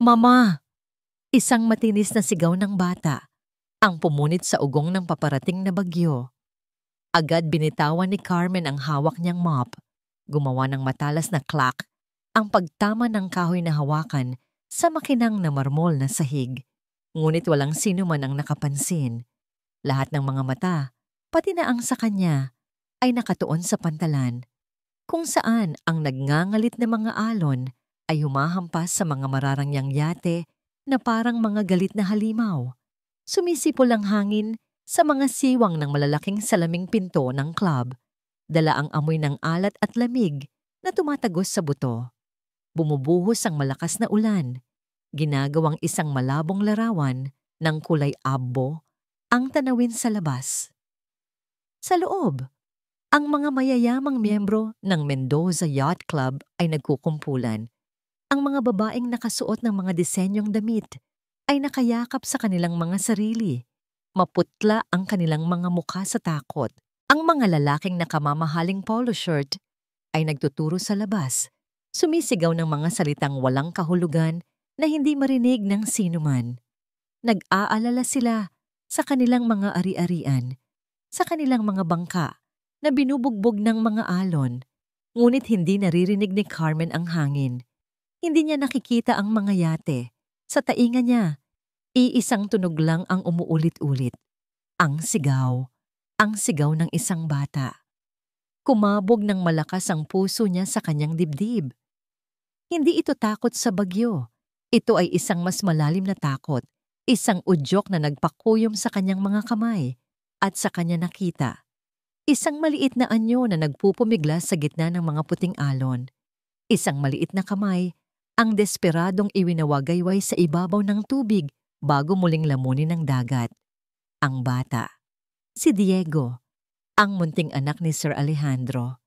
Mama! Isang matinis na sigaw ng bata ang pumunit sa ugong ng paparating na bagyo. Agad binitawan ni Carmen ang hawak niyang mop. Gumawa ng matalas na clack ang pagtama ng kahoy na hawakan sa makinang na marmol na sahig. Ngunit walang sino man ang nakapansin. Lahat ng mga mata, pati na ang sa kanya, ay nakatuon sa pantalan, kung saan ang nagngangalit na mga alon ay humahampas sa mga mararangyang yate na parang mga galit na halimaw. Sumisipol ang hangin sa mga siwang ng malalaking salaming pinto ng club. Dala ang amoy ng alat at lamig na tumatagos sa buto. Bumubuhos ang malakas na ulan. Ginagawang isang malabong larawan ng kulay abbo ang tanawin sa labas. Sa loob, ang mga mayayamang miyembro ng Mendoza Yacht Club ay nagkukumpulan. Ang mga babaeng nakasuot ng mga disenyong damit ay nakayakap sa kanilang mga sarili. Maputla ang kanilang mga mukha sa takot. Ang mga lalaking nakamamahaling polo shirt ay nagtuturo sa labas, sumisigaw ng mga salitang walang kahulugan na hindi marinig ng sinuman. Nag-aalala sila sa kanilang mga ari-arian, sa kanilang mga bangka na binubugbog ng mga alon, ngunit hindi naririnig ni Carmen ang hangin. Hindi niya nakikita ang mga yate. Sa tainga niya, iisang tunog lang ang umuulit-ulit. Ang sigaw ng isang bata. Kumabog ng malakas ang puso niya sa kanyang dibdib. Hindi ito takot sa bagyo. Ito ay isang mas malalim na takot, isang udyok na nagpakuyom sa kanyang mga kamay at sa kanya nakita. Isang maliit na anyo na nagpupumigla sa gitna ng mga puting alon. Isang maliit na kamay ang desperadong iwinawagayway sa ibabaw ng tubig bago muling lamunin ng dagat. Ang bata. Si Diego, ang munting anak ni Sir Alejandro.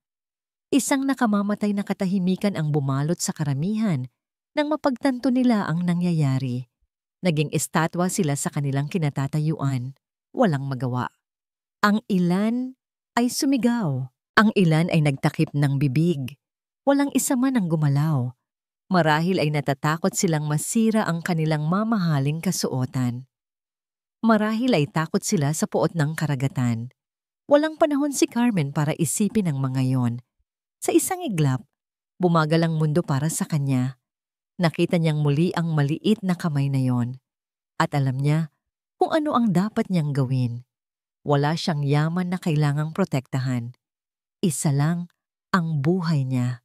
Isang nakamamatay na katahimikan ang bumalot sa karamihan nang mapagtanto nila ang nangyayari. Naging estatwa sila sa kanilang kinatatayuan. Walang magawa. Ang ilan ay sumigaw. Ang ilan ay nagtakip ng bibig. Walang isa man ang gumalaw. Marahil ay natatakot silang masira ang kanilang mamahaling kasuotan. Marahil ay takot sila sa puot ng karagatan. Walang panahon si Carmen para isipin ang mga yon. Sa isang iglap, bumagal ang mundo para sa kanya. Nakita niyang muli ang maliit na kamay na yon. At alam niya kung ano ang dapat niyang gawin. Wala siyang yaman na kailangang protektahan. Isa lang ang buhay niya.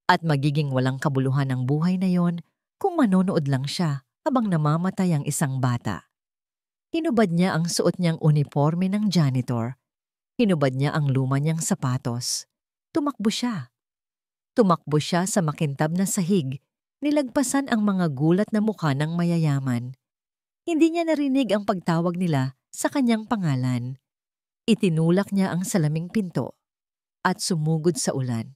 At magiging walang kabuluhan ang buhay na yon kung manonood lang siya habang namamatay ang isang bata. Hinubad niya ang suot niyang uniforme ng janitor. Hinubad niya ang luma niyang sapatos. Tumakbo siya. Tumakbo siya sa makintab na sahig. Nilagpasan ang mga gulat na mukha ng mayayaman. Hindi niya narinig ang pagtawag nila sa kanyang pangalan. Itinulak niya ang salaming pinto at sumugod sa ulan.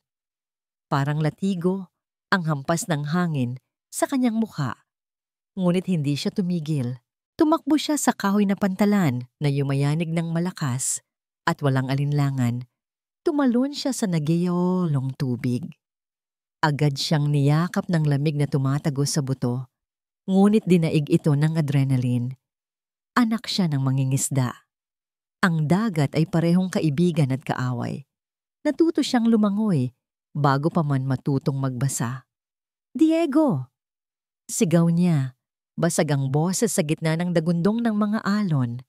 Parang latigo ang hampas ng hangin sa kanyang mukha. Ngunit hindi siya tumigil. Tumakbo siya sa kahoy na pantalan na yumayanig ng malakas at walang alinlangan. Tumalon siya sa nagyayolong tubig. Agad siyang niyakap ng lamig na tumatagos sa buto, ngunit dinaig ito ng adrenaline. Anak siya ng mangingisda. Ang dagat ay parehong kaibigan at kaaway. Natuto siyang lumangoy bago pa man matutong magbasa. Diego! Sigaw niya, basag ang boses sa gitna ng dagundong ng mga alon.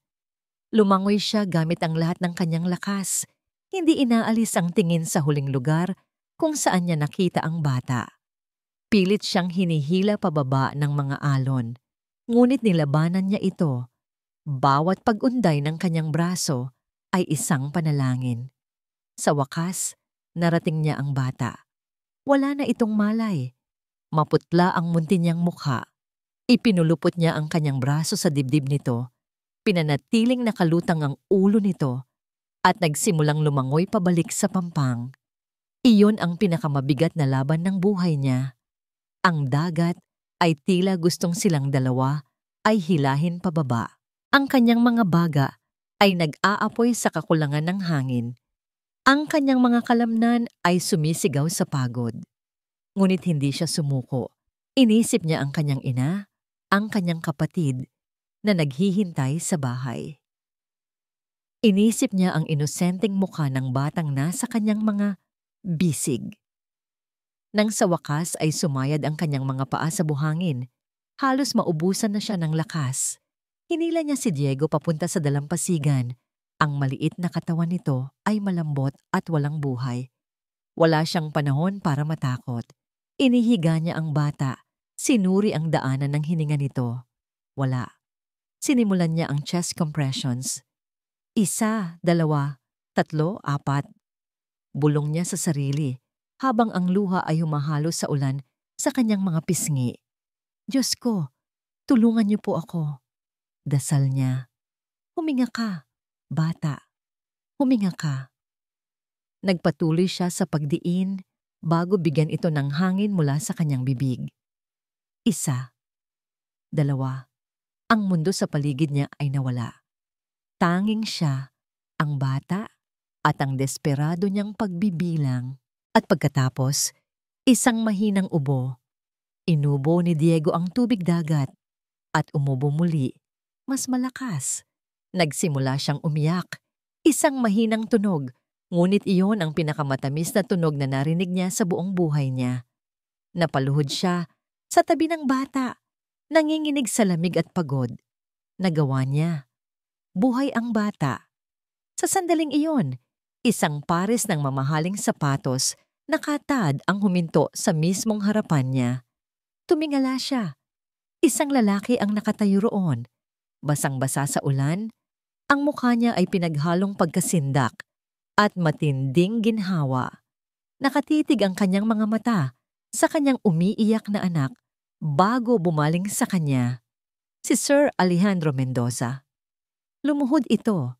Lumangoy siya gamit ang lahat ng kanyang lakas. Hindi inaalis ang tingin sa huling lugar kung saan niya nakita ang bata. Pilit siyang hinihila pababa ng mga alon, ngunit nilabanan niya ito. Bawat pag-unday ng kanyang braso ay isang panalangin. Sa wakas, narating niya ang bata. Wala na itong malay. Maputla ang munti niyang mukha. Ipinulupot niya ang kanyang braso sa dibdib nito. Pinanatiling nakalutang ang ulo nito at nagsimulang lumangoy pabalik sa pampang. Iyon ang pinakamabigat na laban ng buhay niya. Ang dagat ay tila gustong silang dalawa ay hilahin pababa. Ang kanyang mga baga ay nag-aapoy sa kakulangan ng hangin. Ang kanyang mga kalamnan ay sumisigaw sa pagod. Ngunit hindi siya sumuko. Inisip niya ang kanyang ina, ang kanyang kapatid, na naghihintay sa bahay. Inisip niya ang inosenteng mukha ng batang nasa kanyang mga bisig. Nang sa wakas ay sumayad ang kanyang mga paa sa buhangin, halos maubusan na siya ng lakas. Hinila niya si Diego papunta sa dalampasigan. Ang maliit na katawan nito ay malambot at walang buhay. Wala siyang panahon para matakot. Inihiga niya ang bata. Sinuri ang daanan ng hininga nito. Wala. Sinimulan niya ang chest compressions. 1, 2, 3, 4. Bulong niya sa sarili habang ang luha ay humahalo sa ulan sa kanyang mga pisngi. Diyos ko, tulungan niyo po ako. Dasal niya. Huminga ka, bata. Huminga ka. Nagpatuloy siya sa pagdiin bago bigyan ito ng hangin mula sa kanyang bibig. 1, 2. Ang mundo sa paligid niya ay nawala. Tanging siya, ang bata, at ang desperado niyang pagbibilang. At pagkatapos, isang mahinang ubo. Inubo ni Diego ang tubig dagat at umubo muli, mas malakas. Nagsimula siyang umiyak. Isang mahinang tunog, ngunit iyon ang pinakamatamis na tunog na narinig niya sa buong buhay niya. Napaluhod siya sa tabi ng bata, nanginginig sa lamig at pagod. Nagawa niya. Buhay ang bata. Sa sandaling iyon, isang pares ng mamahaling sapatos nakatad ang huminto sa mismong harapan niya. Tumingala siya. Isang lalaki ang nakatayo roon. Basang-basa sa ulan, ang mukha niya ay pinaghalong pagkasindak at matinding ginhawa. Nakatitig ang kanyang mga mata sa kanyang umiiyak na anak bago bumaling sa kanya. Si Sir Alejandro Mendoza. Lumuhod ito.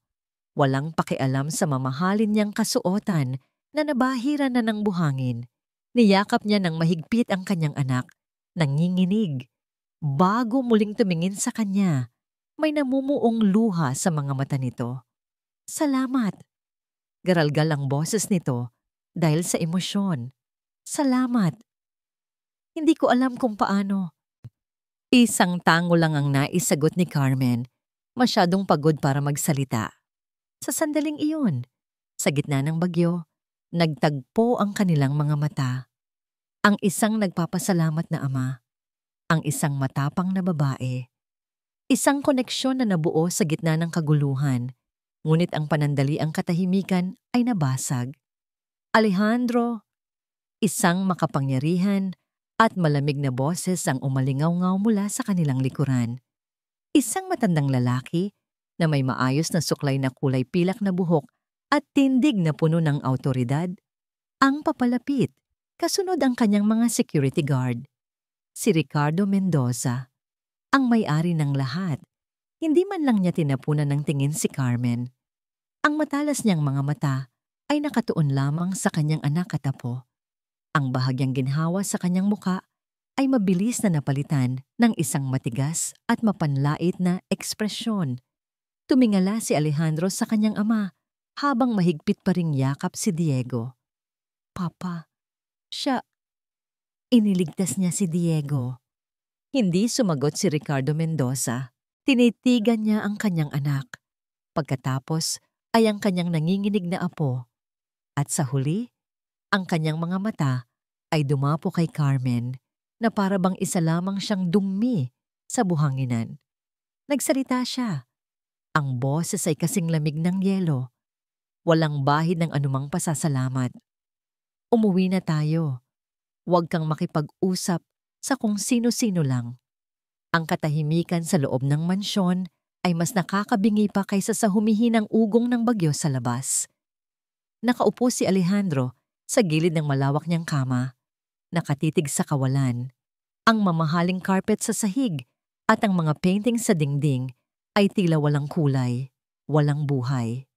Walang pakialam sa mamahalin niyang kasuotan na nabahira na ng buhangin. Niyakap niya ng mahigpit ang kanyang anak, nanginginig. Bago muling tumingin sa kanya, may namumuong luha sa mga mata nito. Salamat. Garalgal ang boses nito dahil sa emosyon. Salamat. Hindi ko alam kung paano. Isang tango lang ang naisagot ni Carmen. Masyadong pagod para magsalita. Sa sandaling iyon, sa gitna ng bagyo, nagtagpo ang kanilang mga mata. Ang isang nagpapasalamat na ama, ang isang matapang na babae. Isang koneksyon na nabuo sa gitna ng kaguluhan, ngunit ang panandaliang katahimikan ay nabasag. Alejandro, isang makapangyarihan at malamig na boses ang umalingaw-ngaw mula sa kanilang likuran. Isang matandang lalaki na may maayos na suklay na kulay pilak na buhok at tindig na puno ng awtoridad, ang papalapit, kasunod ang kanyang mga security guard. Si Ricardo Mendoza, ang may-ari ng lahat. Hindi man lang niya tinapunan ng tingin si Carmen. Ang matalas niyang mga mata ay nakatuon lamang sa kanyang anak at apo. Ang bahagyang ginhawa sa kanyang muka ay mabilis na napalitan ng isang matigas at mapanlait na ekspresyon. Tumingala si Alejandro sa kanyang ama habang mahigpit pa ring yakap si Diego. Papa, siya. Iniligtas niya si Diego. Hindi sumagot si Ricardo Mendoza. Tinitigan niya ang kanyang anak. Pagkatapos ay ang kanyang nanginginig na apo. At sa huli, ang kanyang mga mata ay dumapo kay Carmen na para bang isa lamang siyang dumi sa buhanginan. Nagsalita siya. Ang boses ay kasing lamig ng yelo. Walang bahid ng anumang pasasalamat. Umuwi na tayo. Huwag kang makipag-usap sa kung sino-sino lang. Ang katahimikan sa loob ng mansyon ay mas nakakabingi pa kaysa sa humihinang ugong ng bagyo sa labas. Nakaupo si Alejandro sa gilid ng malawak niyang kama. Nakatitig sa kawalan. Ang mamahaling carpet sa sahig at ang mga painting sa dingding ay tila walang kulay, walang buhay.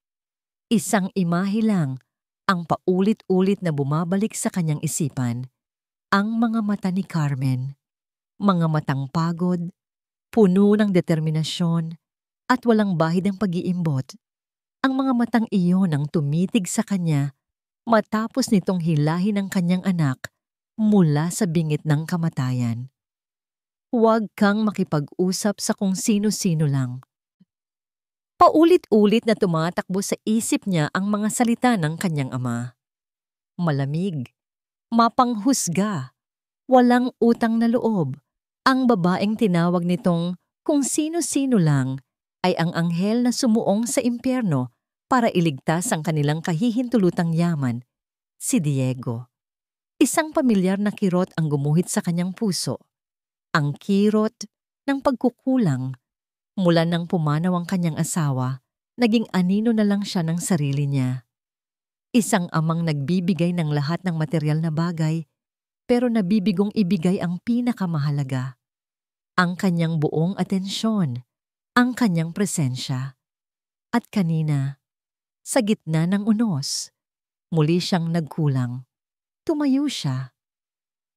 Isang imahe lang ang paulit-ulit na bumabalik sa kanyang isipan. Ang mga mata ni Carmen, mga matang pagod, puno ng determinasyon at walang bahid ng pag-iimbot. Ang mga matang iyon ang tumitig sa kanya matapos nitong hilahin ang kanyang anak mula sa bingit ng kamatayan. Huwag kang makipag-usap sa kung sino-sino lang. Paulit-ulit na tumatakbo sa isip niya ang mga salita ng kanyang ama. Malamig, mapanghusga, walang utang na loob. Ang babaeng tinawag nitong kung sino-sino lang ay ang anghel na sumuong sa impyerno para iligtas ang kanilang kahihintulutang yaman, si Diego. Isang pamilyar na kirot ang gumuhit sa kanyang puso. Ang kirot ng pagkukulang. Mula nang pumanaw ang kanyang asawa, naging anino na lang siya ng sarili niya. Isang amang nagbibigay ng lahat ng material na bagay, pero nabibigong ibigay ang pinakamahalaga. Ang kanyang buong atensyon, ang kanyang presensya. At kanina, sa gitna ng unos, muli siyang nagkulang. Tumayo siya.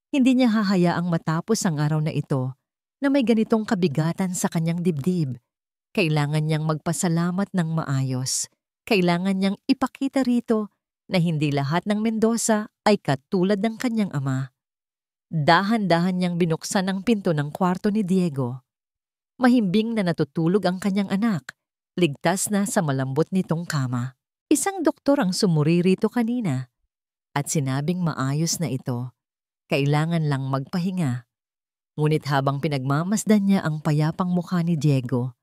Hindi niya hahayaang matapos ang araw na ito na may ganitong kabigatan sa kanyang dibdib. Kailangan niyang magpasalamat ng maayos. Kailangan niyang ipakita rito na hindi lahat ng Mendoza ay katulad ng kanyang ama. Dahan-dahan niyang binuksan ang pinto ng kwarto ni Diego. Mahimbing na natutulog ang kanyang anak, ligtas na sa malambot nitong kama. Isang doktor ang sumuri rito kanina at sinabing maayos na ito. Kailangan lang magpahinga. Ngunit habang pinagmamasdan niya ang payapang mukha ni Diego,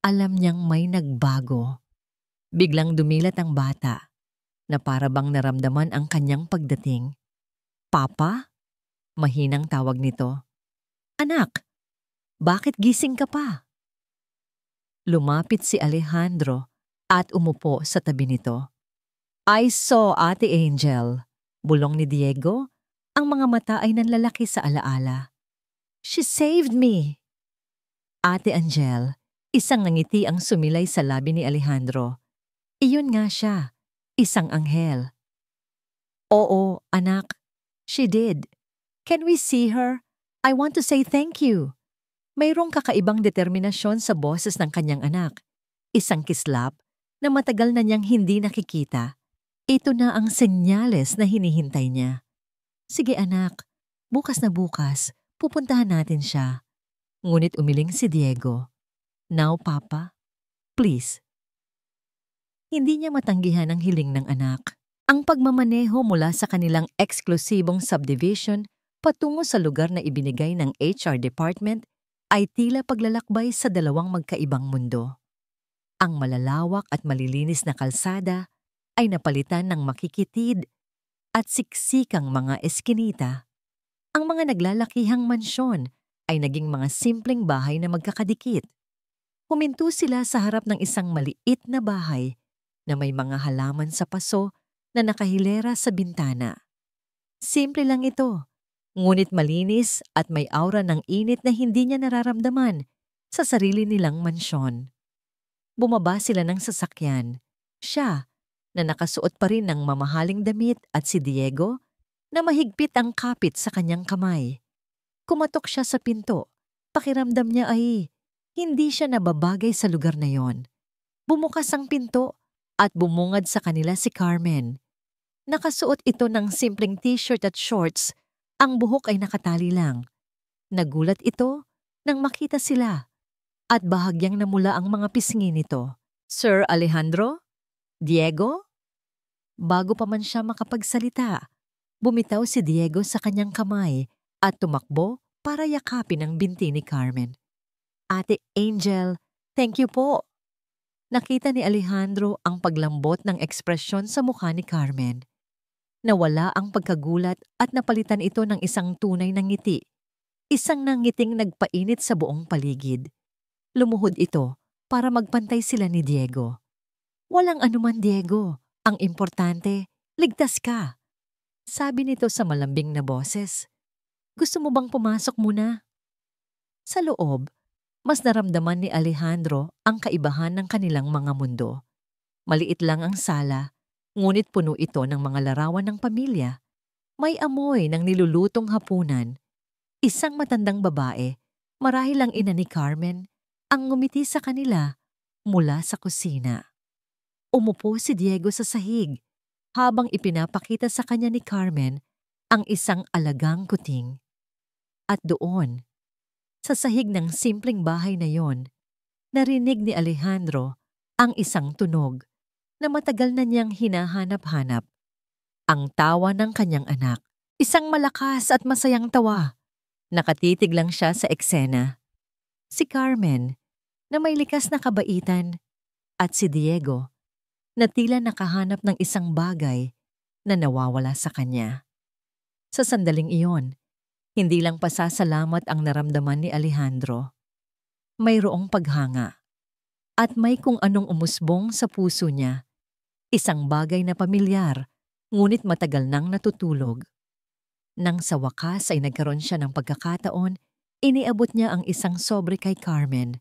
alam niyang may nagbago. Biglang dumilat ang bata na para bang naramdaman ang kanyang pagdating. Papa? Mahinang tawag nito. Anak, bakit gising ka pa? Lumapit si Alejandro at umupo sa tabi nito. I saw Ate Angel. Bulong ni Diego, ang mga mata ay nanlalaki sa alaala. She saved me. Ate Angel, isang ngiti ang sumilay sa labi ni Alejandro. Iyon nga siya, isang anghel. Oo, anak, she did. Can we see her? I want to say thank you. Mayroong kakaibang determinasyon sa boses ng kanyang anak. Isang kislap na matagal na niyang hindi nakikita. Ito na ang senyales na hinihintay niya. Sige anak, bukas na bukas, pupuntahan natin siya. Ngunit umiling si Diego. Now, Papa, please. Hindi niya matanggihan ang hiling ng anak. Ang pagmamaneho mula sa kanilang eksklusibong subdivision patungo sa lugar na ibinigay ng HR department ay tila paglalakbay sa dalawang magkaibang mundo. Ang malalawak at malilinis na kalsada ay napalitan ng makikitid at siksikang mga eskinita. Ang mga naglalakihang mansyon ay naging mga simpleng bahay na magkakadikit. Huminto sila sa harap ng isang maliit na bahay na may mga halaman sa paso na nakahilera sa bintana. Simple lang ito, ngunit malinis at may aura ng init na hindi niya nararamdaman sa sarili nilang mansyon. Bumaba sila ng sasakyan. Siya, na nakasuot pa rin ng mamahaling damit, at si Diego, na mahigpit ang kapit sa kanyang kamay. Kumatok siya sa pinto. Pakiramdam niya ay hindi siya nababagay sa lugar na yon. Bumukas ang pinto at bumungad sa kanila si Carmen. Nakasuot ito ng simpleng t-shirt at shorts, ang buhok ay nakatali lang. Nagulat ito nang makita sila at bahagyang namula ang mga pisngi nito. Sir Alejandro? Diego? Bago pa man siya makapagsalita, bumitaw si Diego sa kanyang kamay at tumakbo para yakapin ang binti ni Carmen. Ate Angel, thank you po. Nakita ni Alejandro ang paglambot ng ekspresyon sa mukha ni Carmen. Nawala ang pagkagulat at napalitan ito ng isang tunay na ngiti. Isang nangiting nagpainit sa buong paligid. Lumuhod ito para magpantay sila ni Diego. Walang anuman, Diego. Ang importante, ligtas ka. Sabi nito sa malambing na boses. Gusto mo bang pumasok muna? Sa loob, mas naramdaman ni Alejandro ang kaibahan ng kanilang mga mundo. Maliit lang ang sala, ngunit puno ito ng mga larawan ng pamilya. May amoy ng nilulutong hapunan. Isang matandang babae, marahil ang ina ni Carmen, ang ngumiti sa kanila mula sa kusina. Umupo si Diego sa sahig habang ipinapakita sa kanya ni Carmen ang isang alagang kuting. At doon, Sa sahig ng simpleng bahay na yon, narinig ni Alejandro ang isang tunog na matagal na niyang hinahanap-hanap. Ang tawa ng kanyang anak. Isang malakas at masayang tawa. Nakatitig lang siya sa eksena. Si Carmen, na may likas na kabaitan, at si Diego, na tila nakahanap ng isang bagay na nawawala sa kanya. Sa sandaling iyon, hindi lang pasasalamat ang naramdaman ni Alejandro. Mayroong paghanga. At may kung anong umusbong sa puso niya. Isang bagay na pamilyar, ngunit matagal nang natutulog. Nang sa wakas ay nagkaroon siya ng pagkakataon, iniabot niya ang isang sobre kay Carmen.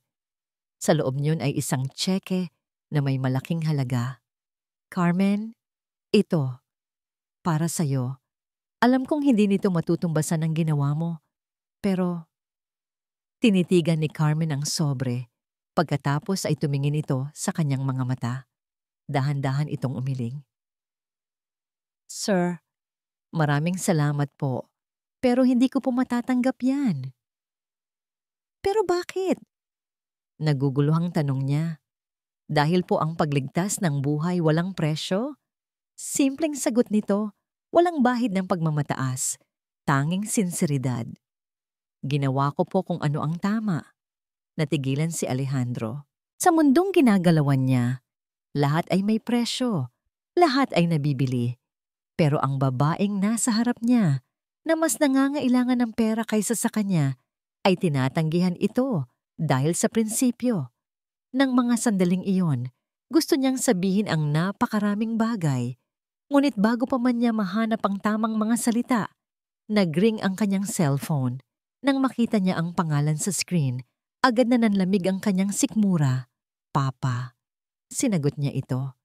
Sa loob niyon ay isang tseke na may malaking halaga. Carmen, ito, para sa'yo. Alam kong hindi nito matutumbasan ang ginawa mo, pero tinitigan ni Carmen ang sobre. Pagkatapos ay tumingin ito sa kanyang mga mata. Dahan-dahan itong umiling. Sir, maraming salamat po, pero hindi ko po matatanggap yan. Pero bakit? Naguguluhang tanong niya. Dahil po ang pagligtas ng buhay walang presyo? Simpleng sagot nito, walang bahid ng pagmamataas, tanging sinseridad. Ginawa ko po kung ano ang tama. Natigilan si Alejandro. Sa mundong ginagalawan niya, lahat ay may presyo, lahat ay nabibili. Pero ang babaeng nasa harap niya, na mas nangangailangan ng pera kaysa sa kanya, ay tinatanggihan ito dahil sa prinsipyo. Nang mga sandaling iyon, gusto niyang sabihin ang napakaraming bagay. Ngunit bago pa man niya mahanap ang tamang mga salita, nagring ang kanyang cellphone. Nang makita niya ang pangalan sa screen, agad na nanlamig ang kanyang sikmura. Papa. Sinagot niya ito.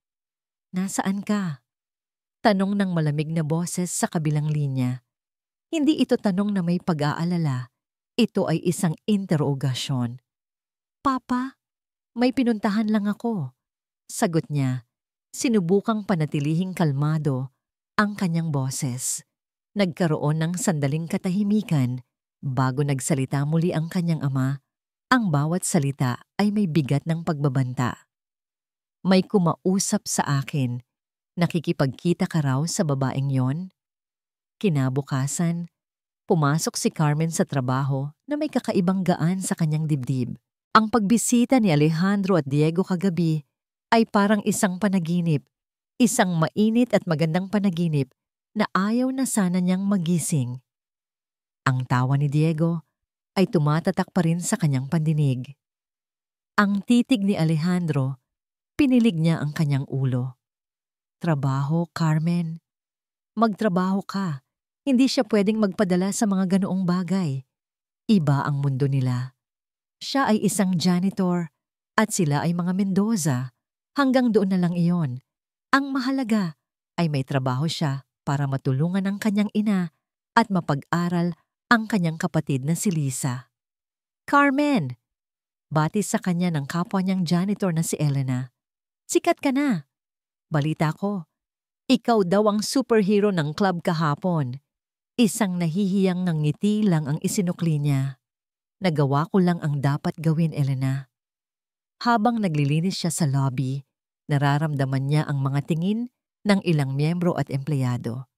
Nasaan ka? Tanong ng malamig na boses sa kabilang linya. Hindi ito tanong na may pag-aalala. Ito ay isang interogasyon. Papa, may pinuntahan lang ako. Sagot niya. Sinubukang panatilihing kalmado ang kanyang boses. Nagkaroon ng sandaling katahimikan bago nagsalita muli ang kanyang ama. Ang bawat salita ay may bigat ng pagbabanta. May kumausap sa akin. Nakikipagkita ka raw sa babaeng yon? Kinabukasan, pumasok si Carmen sa trabaho na may kakaibang gaan sa kanyang dibdib. Ang pagbisita ni Alejandro at Diego kagabi ay parang isang panaginip, isang mainit at magandang panaginip na ayaw na sana niyang magising. Ang tawa ni Diego ay tumatatak pa rin sa kanyang pandinig. Ang titig ni Alejandro, pinilig niya ang kanyang ulo. Trabaho, Carmen. Magtrabaho ka. Hindi siya pwedeng magpadala sa mga ganoong bagay. Iba ang mundo nila. Siya ay isang janitor at sila ay mga Mendoza. Hanggang doon na lang iyon. Ang mahalaga ay may trabaho siya para matulungan ang kanyang ina at mapag-aral ang kanyang kapatid na si Lisa. Carmen! Bati sa kanya ng kapwa niyang janitor na si Elena. Sikat ka na. Balita ko, ikaw daw ang superhero ng club kahapon. Isang nahihiyang ng ngiti lang ang isinukli niya. Nagawa ko lang ang dapat gawin, Elena. Habang naglilinis siya sa lobby, nararamdaman niya ang mga tingin ng ilang miyembro at empleyado.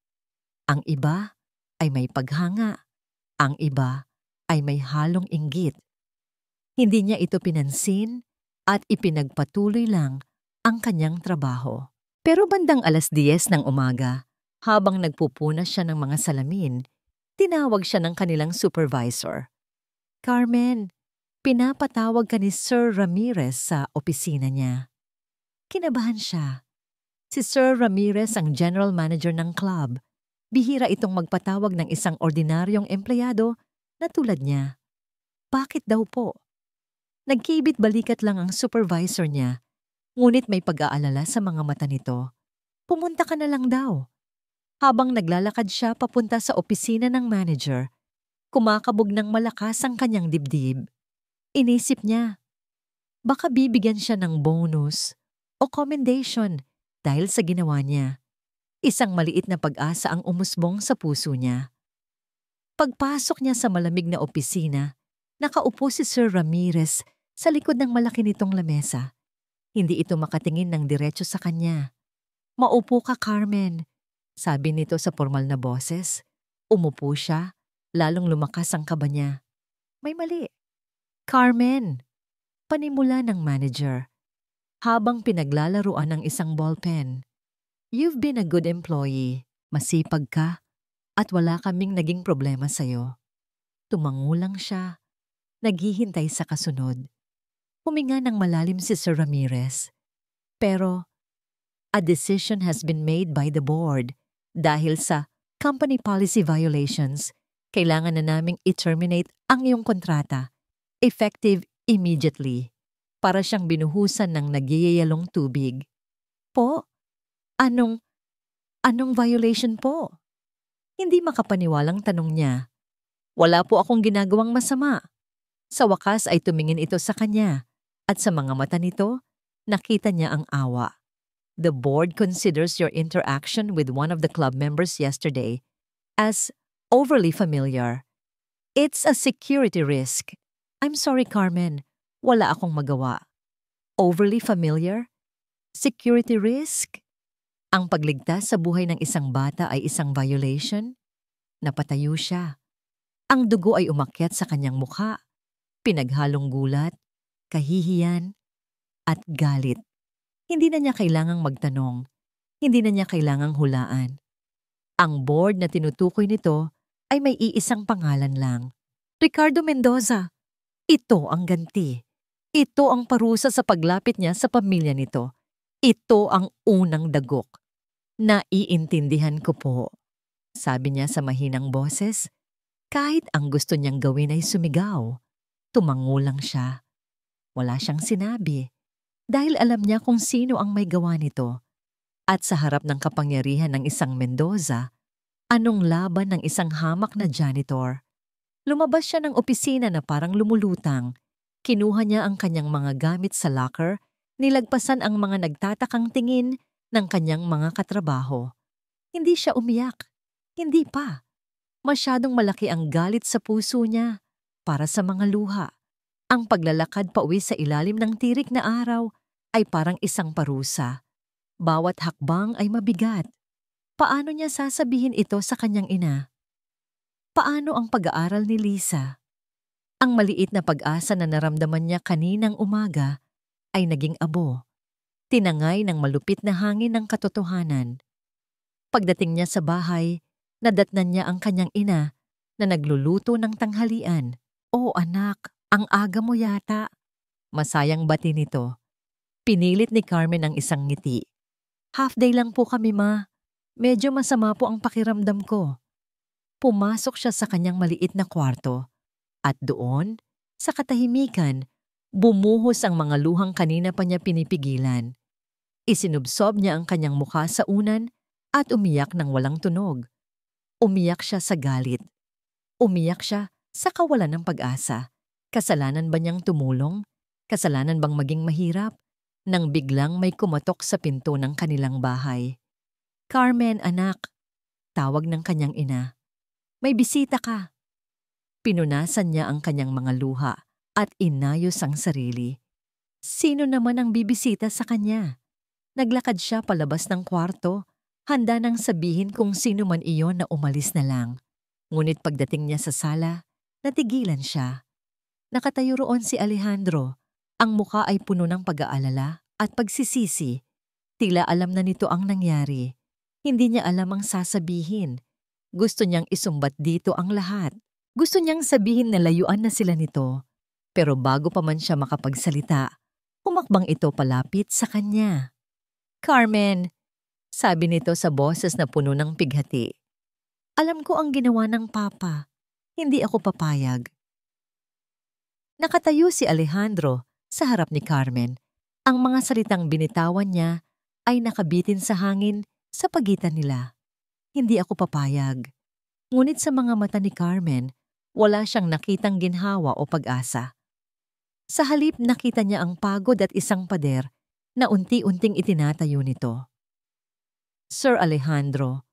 Ang iba ay may paghanga. Ang iba ay may halong inggit. Hindi niya ito pinansin at ipinagpatuloy lang ang kanyang trabaho. Pero bandang 10:00 ng umaga, habang nagpupunas siya ng mga salamin, tinawag siya ng kanilang supervisor. Carmen, pinapatawag ka ni Sir Ramirez sa opisina niya. Kinabahan siya. Si Sir Ramirez ang general manager ng club. Bihira itong magpatawag ng isang ordinaryong empleyado na tulad niya. Bakit daw po? Nagkibit-balikat lang ang supervisor niya. Ngunit may pag-aalala sa mga mata nito. Pumunta ka na lang daw. Habang naglalakad siya papunta sa opisina ng manager, kumakabog ng malakas ang kanyang dibdib. Inisip niya, baka bibigyan siya ng bonus o commendation dahil sa ginawa niya. Isang maliit na pag-asa ang umusbong sa puso niya. Pagpasok niya sa malamig na opisina, Nakaupo si Sir Ramirez sa likod ng malaki nitong lamesa. Hindi ito makatingin ng diretso sa kanya. "Maupo ka, Carmen," sabi nito sa formal na boses. Umupo siya, lalong lumakas ang kaba niya. "May mali." "Carmen," panimula ng manager, habang pinaglalaruan ng isang ballpen. "You've been a good employee. Masipag ka, at wala kaming naging problema sa'yo." Tumango lang siya, naghihintay sa kasunod. Huminga ng malalim si Sir Ramirez. Pero, "A decision has been made by the board. Dahil sa company policy violations, kailangan na naming i-terminate ang iyong kontrata, effective immediately." Para siyang binuhusan ng nagyayalong tubig. "Po? Anong violation po?" Hindi makapaniwalang tanong niya. "Wala po akong ginagawang masama." Sa wakas ay tumingin ito sa kanya, at sa mga mata nito, nakita niya ang awa. "The board considers your interaction with one of the club members yesterday as overly familiar. It's a security risk." "I'm sorry, Carmen. Wala akong magawa." Overly familiar? Security risk? Ang pagligtas sa buhay ng isang bata ay isang violation? Napatayo siya. Ang dugo ay umakyat sa kanyang mukha. Pinaghalong gulat, kahihiyan, at galit. Hindi na niya kailangang magtanong. Hindi na niya kailangang hulaan. Ang board na tinutukoy nito ay may iisang pangalan lang. Ricardo Mendoza. Ito ang ganti. Ito ang parusa sa paglapit niya sa pamilya nito. Ito ang unang dagok. "Naiintindihan ko po," sabi niya sa mahinang boses. Kahit ang gusto niyang gawin ay sumigaw. Tumango lang siya. Wala siyang sinabi. Dahil alam niya kung sino ang may gawa nito. At sa harap ng kapangyarihan ng isang Mendoza, anong laban ng isang hamak na janitor? Lumabas siya ng opisina na parang lumulutang. Kinuha niya ang kanyang mga gamit sa locker, nilagpasan ang mga nagtatakang tingin ng kanyang mga katrabaho. Hindi siya umiyak. Hindi pa. Masyadong malaki ang galit sa puso niya para sa mga luha. Ang paglalakad pauwi sa ilalim ng tirik na araw ay parang isang parusa. Bawat hakbang ay mabigat. Paano niya sasabihin ito sa kanyang ina? Paano ang pag-aaral ni Lisa? Ang maliit na pag-asa na naramdaman niya kaninang umaga ay naging abo. Tinangay ng malupit na hangin ng katotohanan. Pagdating niya sa bahay, nadatnan niya ang kanyang ina na nagluluto ng tanghalian. "Oh anak, ang aga mo yata." Masayang bati nito. Pinilit ni Carmen ang isang ngiti. "Half day lang po kami, ma. Medyo masama po ang pakiramdam ko." Pumasok siya sa kanyang maliit na kwarto. At doon, sa katahimikan, bumuhos ang mga luhang kanina pa niya pinipigilan. Isinubsob niya ang kanyang mukha sa unan at umiyak ng walang tunog. Umiyak siya sa galit. Umiyak siya sa kawalan ng pag-asa. Kasalanan ba niyang tumulong? Kasalanan bang maging mahirap? Nang biglang may kumatok sa pinto ng kanilang bahay. "Carmen, anak," tawag ng kanyang ina. "May bisita ka." Pinunasan niya ang kanyang mga luha at inayos ang sarili. Sino naman ang bibisita sa kanya? Naglakad siya palabas ng kwarto, handa nang sabihin kung sino man iyon na umalis na lang. Ngunit pagdating niya sa sala, natigilan siya. Nakatayo roon si Alejandro. Ang mukha ay puno ng pag-aalala at pagsisisi. Tila alam na nito ang nangyari. Hindi niya alam ang sasabihin. Gusto niyang isumbat dito ang lahat. Gusto niyang sabihin na layuan na sila nito. Pero bago pa man siya makapagsalita, humakbang ito palapit sa kanya. "Carmen," sabi nito sa boses na puno ng pighati. "Alam ko ang ginawa ng papa. Hindi ako papayag." Nakatayo si Alejandro sa harap ni Carmen. Ang mga salitang binitawan niya ay nakabitin sa hangin sa pagitan nila. "Hindi ako papayag." Ngunit sa mga mata ni Carmen, wala siyang nakitang ginhawa o pag-asa. Sa halip nakita niya ang pagod at isang pader na unti-unting itinatayo nito. "Sir Alejandro,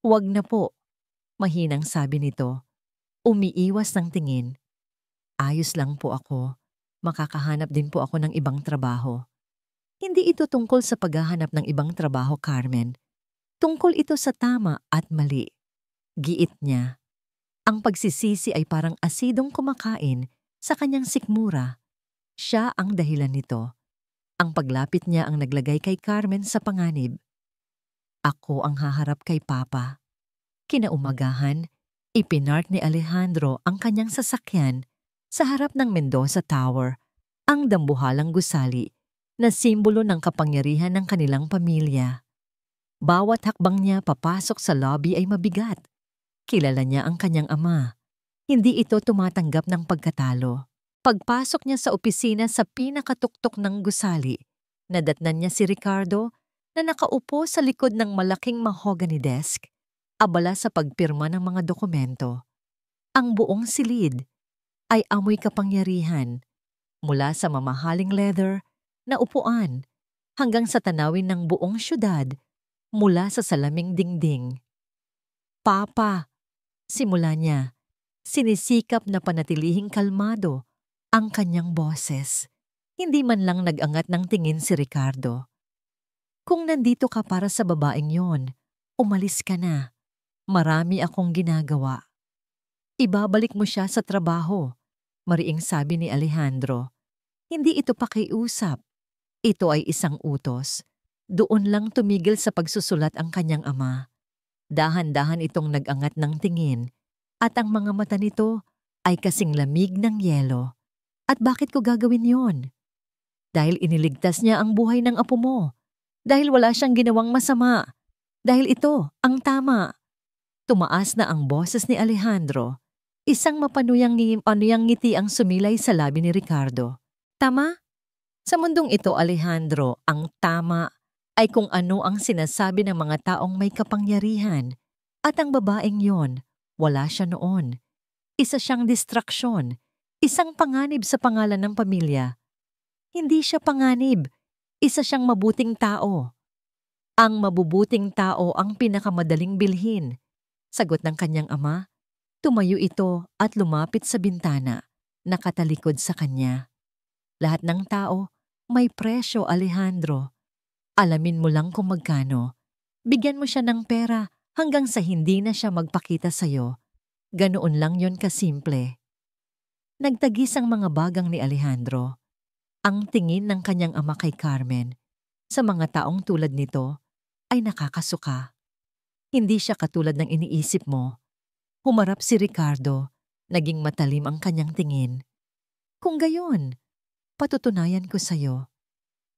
huwag na po," mahinang sabi nito. Umiiwas ng tingin. Ayos lang po ako. Makakahanap din po ako ng ibang trabaho. Hindi ito tungkol sa paghahanap ng ibang trabaho, Carmen. Tungkol ito sa tama at mali. Giit niya. Ang pagsisisi ay parang asidong kumakain sa kanyang sikmura. Siya ang dahilan nito. Ang paglapit niya ang naglagay kay Carmen sa panganib. Ako ang haharap kay Papa. Kinaumagahan, ipinark ni Alejandro ang kanyang sasakyan sa harap ng Mendoza Tower, ang dambuhalang gusali na simbolo ng kapangyarihan ng kanilang pamilya. Bawat hakbang niya papasok sa lobby ay mabigat. Kilala niya ang kanyang ama. Hindi ito tumatanggap ng pagkatalo. Pagpasok niya sa opisina sa pinakatuktok ng gusali, nadatnan niya si Ricardo na nakaupo sa likod ng malaking mahogany desk, abala sa pagpirma ng mga dokumento. Ang buong silid ay amoy kapangyarihan, mula sa mamahaling leather na upuan hanggang sa tanawin ng buong syudad mula sa salaming dingding. Papa, simula niya, sinisikap na panatilihing kalmado ang kanyang boses. Hindi man lang nag-angat ng tingin si Ricardo. Kung nandito ka para sa babaeng yon, umalis ka na. Marami akong ginagawa. Ibabalik mo siya sa trabaho, mariing sabi ni Alejandro. Hindi ito pakiusap. Ito ay isang utos. Doon lang tumigil sa pagsusulat ang kanyang ama. Dahan-dahan itong nag-angat ng tingin at ang mga mata nito ay kasing lamig ng yelo. At bakit ko gagawin yon? Dahil iniligtas niya ang buhay ng apo mo. Dahil wala siyang ginawang masama. Dahil ito ang tama. Tumaas na ang boses ni Alejandro. Isang mapanuyang ngiti ang sumilay sa labi ni Ricardo. Tama? Sa mundong ito, Alejandro, ang tama ay kung ano ang sinasabi ng mga taong may kapangyarihan. At ang babaeng yon, wala siya noon. Isa siyang distraksyon. Isang panganib sa pangalan ng pamilya. Hindi siya panganib. Isa siyang mabuting tao. Ang mabubuting tao ang pinakamadaling bilhin. Sagot ng kanyang ama. Tumayo ito at lumapit sa bintana, nakatalikod sa kanya. Lahat ng tao may presyo, Alejandro. Alamin mo lang kung magkano. Bigyan mo siya ng pera hanggang sa hindi na siya magpakita sa'yo. Ganoon lang yon kasimple. Nagtagis ang mga bagang ni Alejandro. Ang tingin ng kanyang ama kay Carmen, sa mga taong tulad nito, ay nakakasuka. Hindi siya katulad ng iniisip mo. Humarap si Ricardo, naging matalim ang kanyang tingin. Kung gayon, patutunayan ko sa'yo.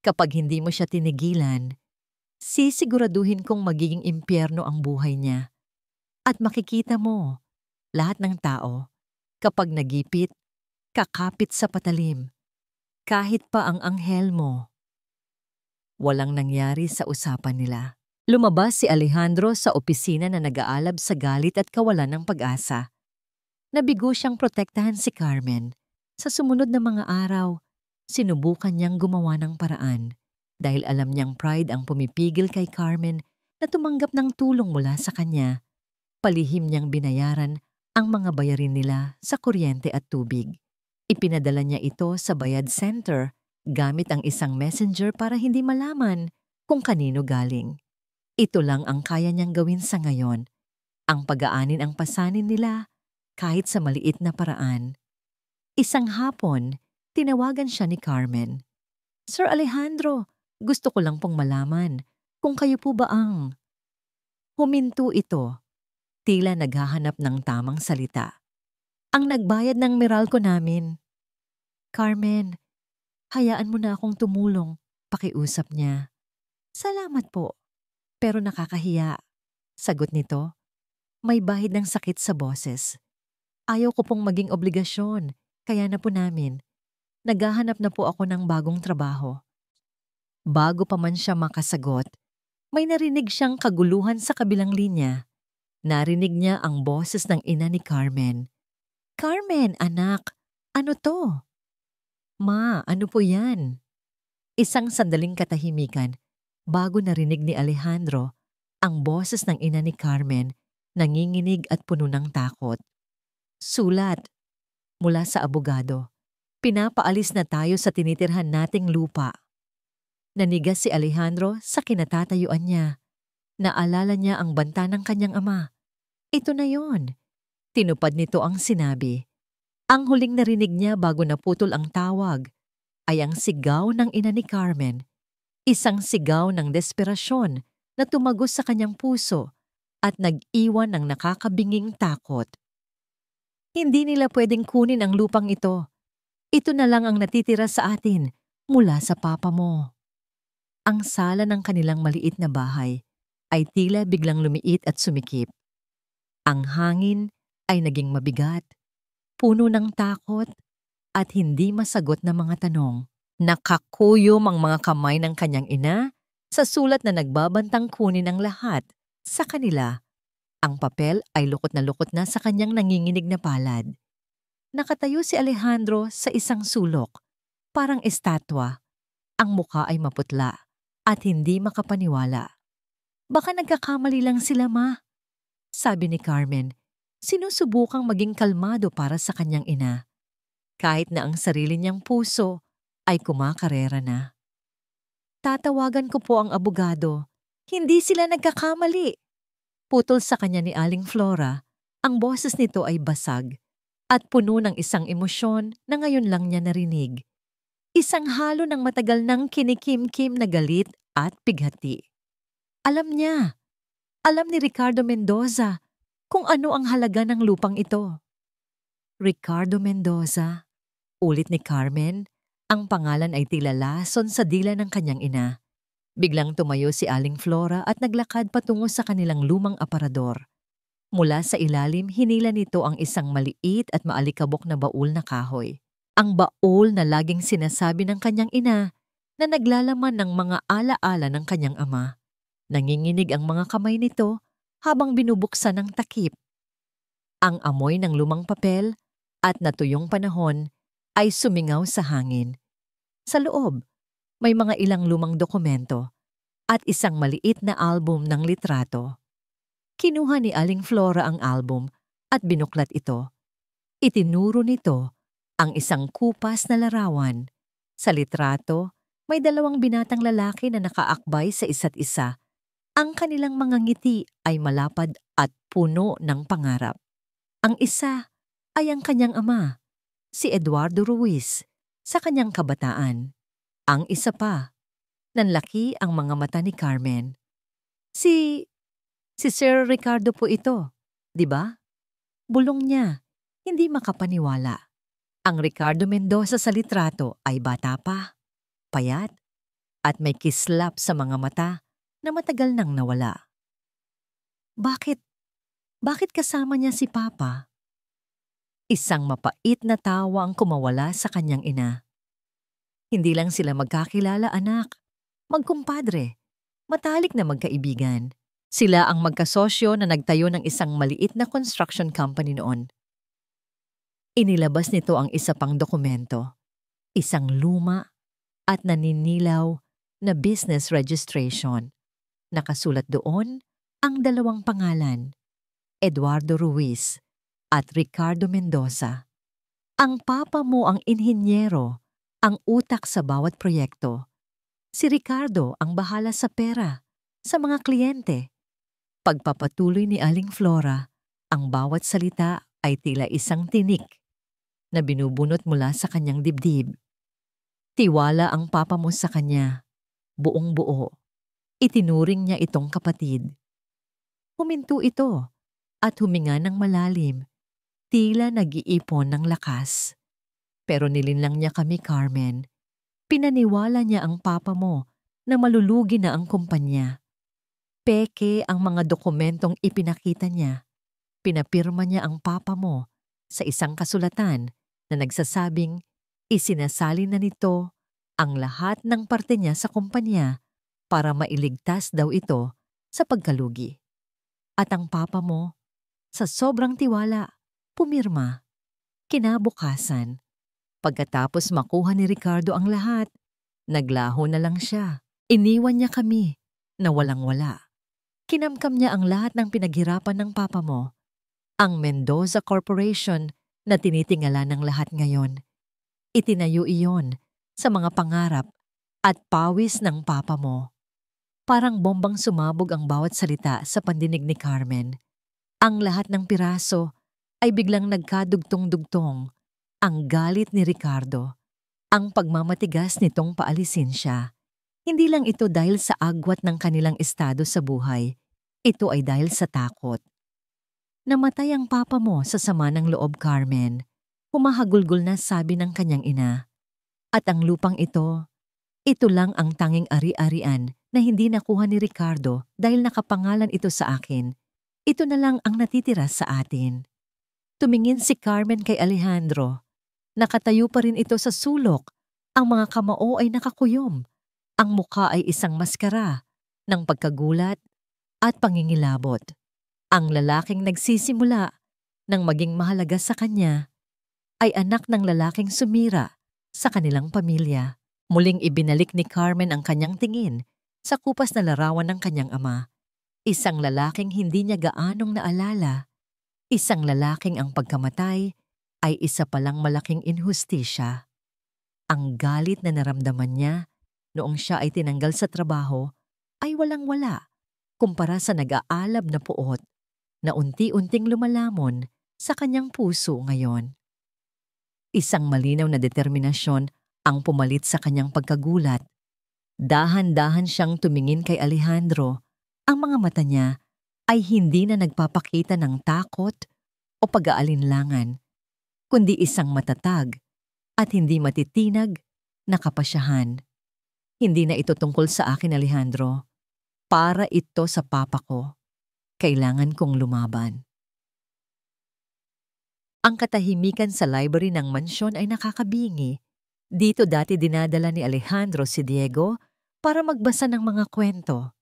Kapag hindi mo siya tinigilan, sisiguraduhin kong magiging impyerno ang buhay niya. At makikita mo, lahat ng tao, kapag nagipit, kakapit sa patalim. Kahit pa ang anghel mo. Walang nangyari sa usapan nila. Lumabas si Alejandro sa opisina na nag-aalab sa galit at kawalan ng pag-asa. Nabigo siyang protektahan si Carmen. Sa sumunod na mga araw, sinubukan niyang gumawa ng paraan dahil alam niyang pride ang pumipigil kay Carmen na tumanggap ng tulong mula sa kanya. Palihim niyang binayaran ang mga bayarin nila sa kuryente at tubig. Ipinadala niya ito sa bayad center gamit ang isang messenger para hindi malaman kung kanino galing. Ito lang ang kaya niyang gawin sa ngayon, ang pag-aanin ang pasanin nila kahit sa maliit na paraan. Isang hapon, tinawagan siya ni Carmen. Sir Alejandro, gusto ko lang pong malaman kung kayo po ba ang... Huminto ito, tila naghahanap ng tamang salita. Ang nagbayad ng Meralco namin. Carmen, hayaan mo na akong tumulong, pakiusap niya. Salamat po, pero nakakahiya. Sagot nito, may bahid ng sakit sa boses. Ayaw ko pong maging obligasyon, kaya na po namin. Naghahanap na po ako ng bagong trabaho. Bago pa man siya makasagot, may narinig siyang kaguluhan sa kabilang linya. Narinig niya ang boses ng ina ni Carmen. Carmen, anak, ano to? Ma, ano po yan? Isang sandaling katahimikan bago narinig ni Alejandro ang boses ng ina ni Carmen, nanginginig at puno ng takot. Sulat. mula sa abogado. Pinapaalis na tayo sa tinitirhan nating lupa. Nanigas si Alejandro sa kinatatayuan niya. Naalala niya ang banta ng kanyang ama. Ito na yon. Tinupad nito ang sinabi. Ang huling narinig niya bago naputol ang tawag ay ang sigaw ng ina ni Carmen. Isang sigaw ng desperasyon na tumagos sa kanyang puso at nag-iwan ng nakakabinging takot. Hindi nila pwedeng kunin ang lupang ito. Ito na lang ang natitira sa atin mula sa papa mo. Ang sala ng kanilang maliit na bahay ay tila biglang lumiit at sumikip. Ang hangin ay naging mabigat, puno ng takot at hindi masagot na mga tanong. Nakakuyom ang mga kamay ng kanyang ina sa sulat na nagbabantang kunin ang lahat sa kanila. Ang papel ay lukot na sa kanyang nanginginig na palad. Nakatayo si Alejandro sa isang sulok, parang estatwa. Ang mukha ay maputla at hindi makapaniwala. Baka nagkakamali lang sila, ma. Sabi ni Carmen, sinusubukang maging kalmado para sa kanyang ina. Kahit na ang sarili niyang puso ay kumakarera na. Tatawagan ko po ang abogado. Hindi sila nagkakamali. Putol sa kanya ni Aling Flora, ang boses nito ay basag at puno ng isang emosyon na ngayon lang niya narinig. Isang halo ng matagal nang kinikim-kim na galit at pighati. Alam niya, alam ni Ricardo Mendoza kung ano ang halaga ng lupang ito. Ricardo Mendoza, ulit ni Carmen. Ang pangalan ay tila lason sa dila ng kanyang ina. Biglang tumayo si Aling Flora at naglakad patungo sa kanilang lumang aparador. Mula sa ilalim, hinila nito ang isang maliit at maalikabok na baul na kahoy. Ang baul na laging sinasabi ng kanyang ina na naglalaman ng mga alaala ng kanyang ama. Nanginginig ang mga kamay nito habang binubuksan ng takip. Ang amoy ng lumang papel at natuyong panahon ay sumingaw sa hangin. Sa loob, may mga ilang lumang dokumento at isang maliit na album ng litrato. Kinuha ni Aling Flora ang album at binuklat ito. Itinuro nito ang isang kupas na larawan. Sa litrato, may dalawang binatang lalaki na nakaakbay sa isa't isa. Ang kanilang mga ngiti ay malapad at puno ng pangarap. Ang isa ay ang kanyang ama, si Eduardo Ruiz, sa kanyang kabataan. Ang isa pa, nanlaki ang mga mata ni Carmen. Si Sir Ricardo po ito, di ba? Bulong niya, hindi makapaniwala. Ang Ricardo Mendoza sa litrato ay bata pa, payat, at may kislap sa mga mata na matagal nang nawala. Bakit? Bakit kasama niya si Papa? Isang mapait na tawa ang kumawala sa kanyang ina. Hindi lang sila magkakilala, anak. Magkumpadre. Matalik na magkaibigan. Sila ang magkasosyo na nagtayo ng isang maliit na construction company noon. Inilabas nito ang isa pang dokumento. Isang luma at naninilaw na business registration. Nakasulat doon ang dalawang pangalan, Eduardo Ruiz at Ricardo Mendoza. Ang papa mo ang inhinyero, ang utak sa bawat proyekto. Si Ricardo ang bahala sa pera, sa mga kliyente. Pagpapatuloy ni Aling Flora, ang bawat salita ay tila isang tinik na binubunot mula sa kanyang dibdib. Tiwala ang papa mo sa kanya, buong buo. Itinuring niya itong kapatid. Huminto ito at huminga ng malalim, tila nag-iipon ng lakas. Pero nilinlang niya kami, Carmen. Pinaniwala niya ang papa mo na malulugi na ang kumpanya. Peke ang mga dokumentong ipinakita niya. Pinapirma niya ang papa mo sa isang kasulatan na nagsasabing isinasali na nito ang lahat ng parte niya sa kumpanya para mailigtas daw ito sa pagkalugi. At ang papa mo, sa sobrang tiwala, pumirma. Kinabukasan, pagkatapos makuha ni Ricardo ang lahat, naglaho na lang siya. Iniwan niya kami na walang-wala. Kinamkam niya ang lahat ng pinaghirapan ng papa mo, ang Mendoza Corporation na tinitingala ng lahat ngayon. Itinayo iyon sa mga pangarap at pawis ng papa mo. Parang bombang sumabog ang bawat salita sa pandinig ni Carmen. Ang lahat ng piraso ay biglang nagkadugtong-dugtong. Ang galit ni Ricardo, ang pagmamatigas nitong paalisin siya. Hindi lang ito dahil sa agwat ng kanilang estado sa buhay. Ito ay dahil sa takot. Namatay ang papa mo sa sama ng loob, Carmen. Humahagulgol na sabi ng kanyang ina. At ang lupang ito lang ang tanging ari-arian na hindi nakuha ni Ricardo dahil nakapangalan ito sa akin. Ito na lang ang natitira sa atin. Tumingin si Carmen kay Alejandro. Nakatayo pa rin ito sa sulok. Ang mga kamao ay nakakuyom. Ang mukha ay isang maskara ng pagkagulat at pangingilabot. Ang lalaking nagsisimula ng maging mahalaga sa kanya ay anak ng lalaking sumira sa kanilang pamilya. Muling ibinalik ni Carmen ang kanyang tingin sa kupas na larawan ng kanyang ama. Isang lalaking hindi niya gaanong naalala. Isang lalaking ang pagkamatay ay isa palang malaking inhustisya. Ang galit na naramdaman niya noong siya ay tinanggal sa trabaho ay walang-wala kumpara sa nag-aalab na puot na unti-unting lumalamon sa kanyang puso ngayon. Isang malinaw na determinasyon ang pumalit sa kanyang pagkagulat. Dahan-dahan siyang tumingin kay Alejandro. Ang mga mata niya ay hindi na nagpapakita ng takot o pag-aalinlangan, kundi isang matatag at hindi matitinag na kapasyahan. Hindi na ito tungkol sa akin, Alejandro. Para ito sa papa ko. Kailangan kong lumaban. Ang katahimikan sa library ng mansyon ay nakakabingi. Dito dati dinadala ni Alejandro si Diego para magbasa ng mga kwento.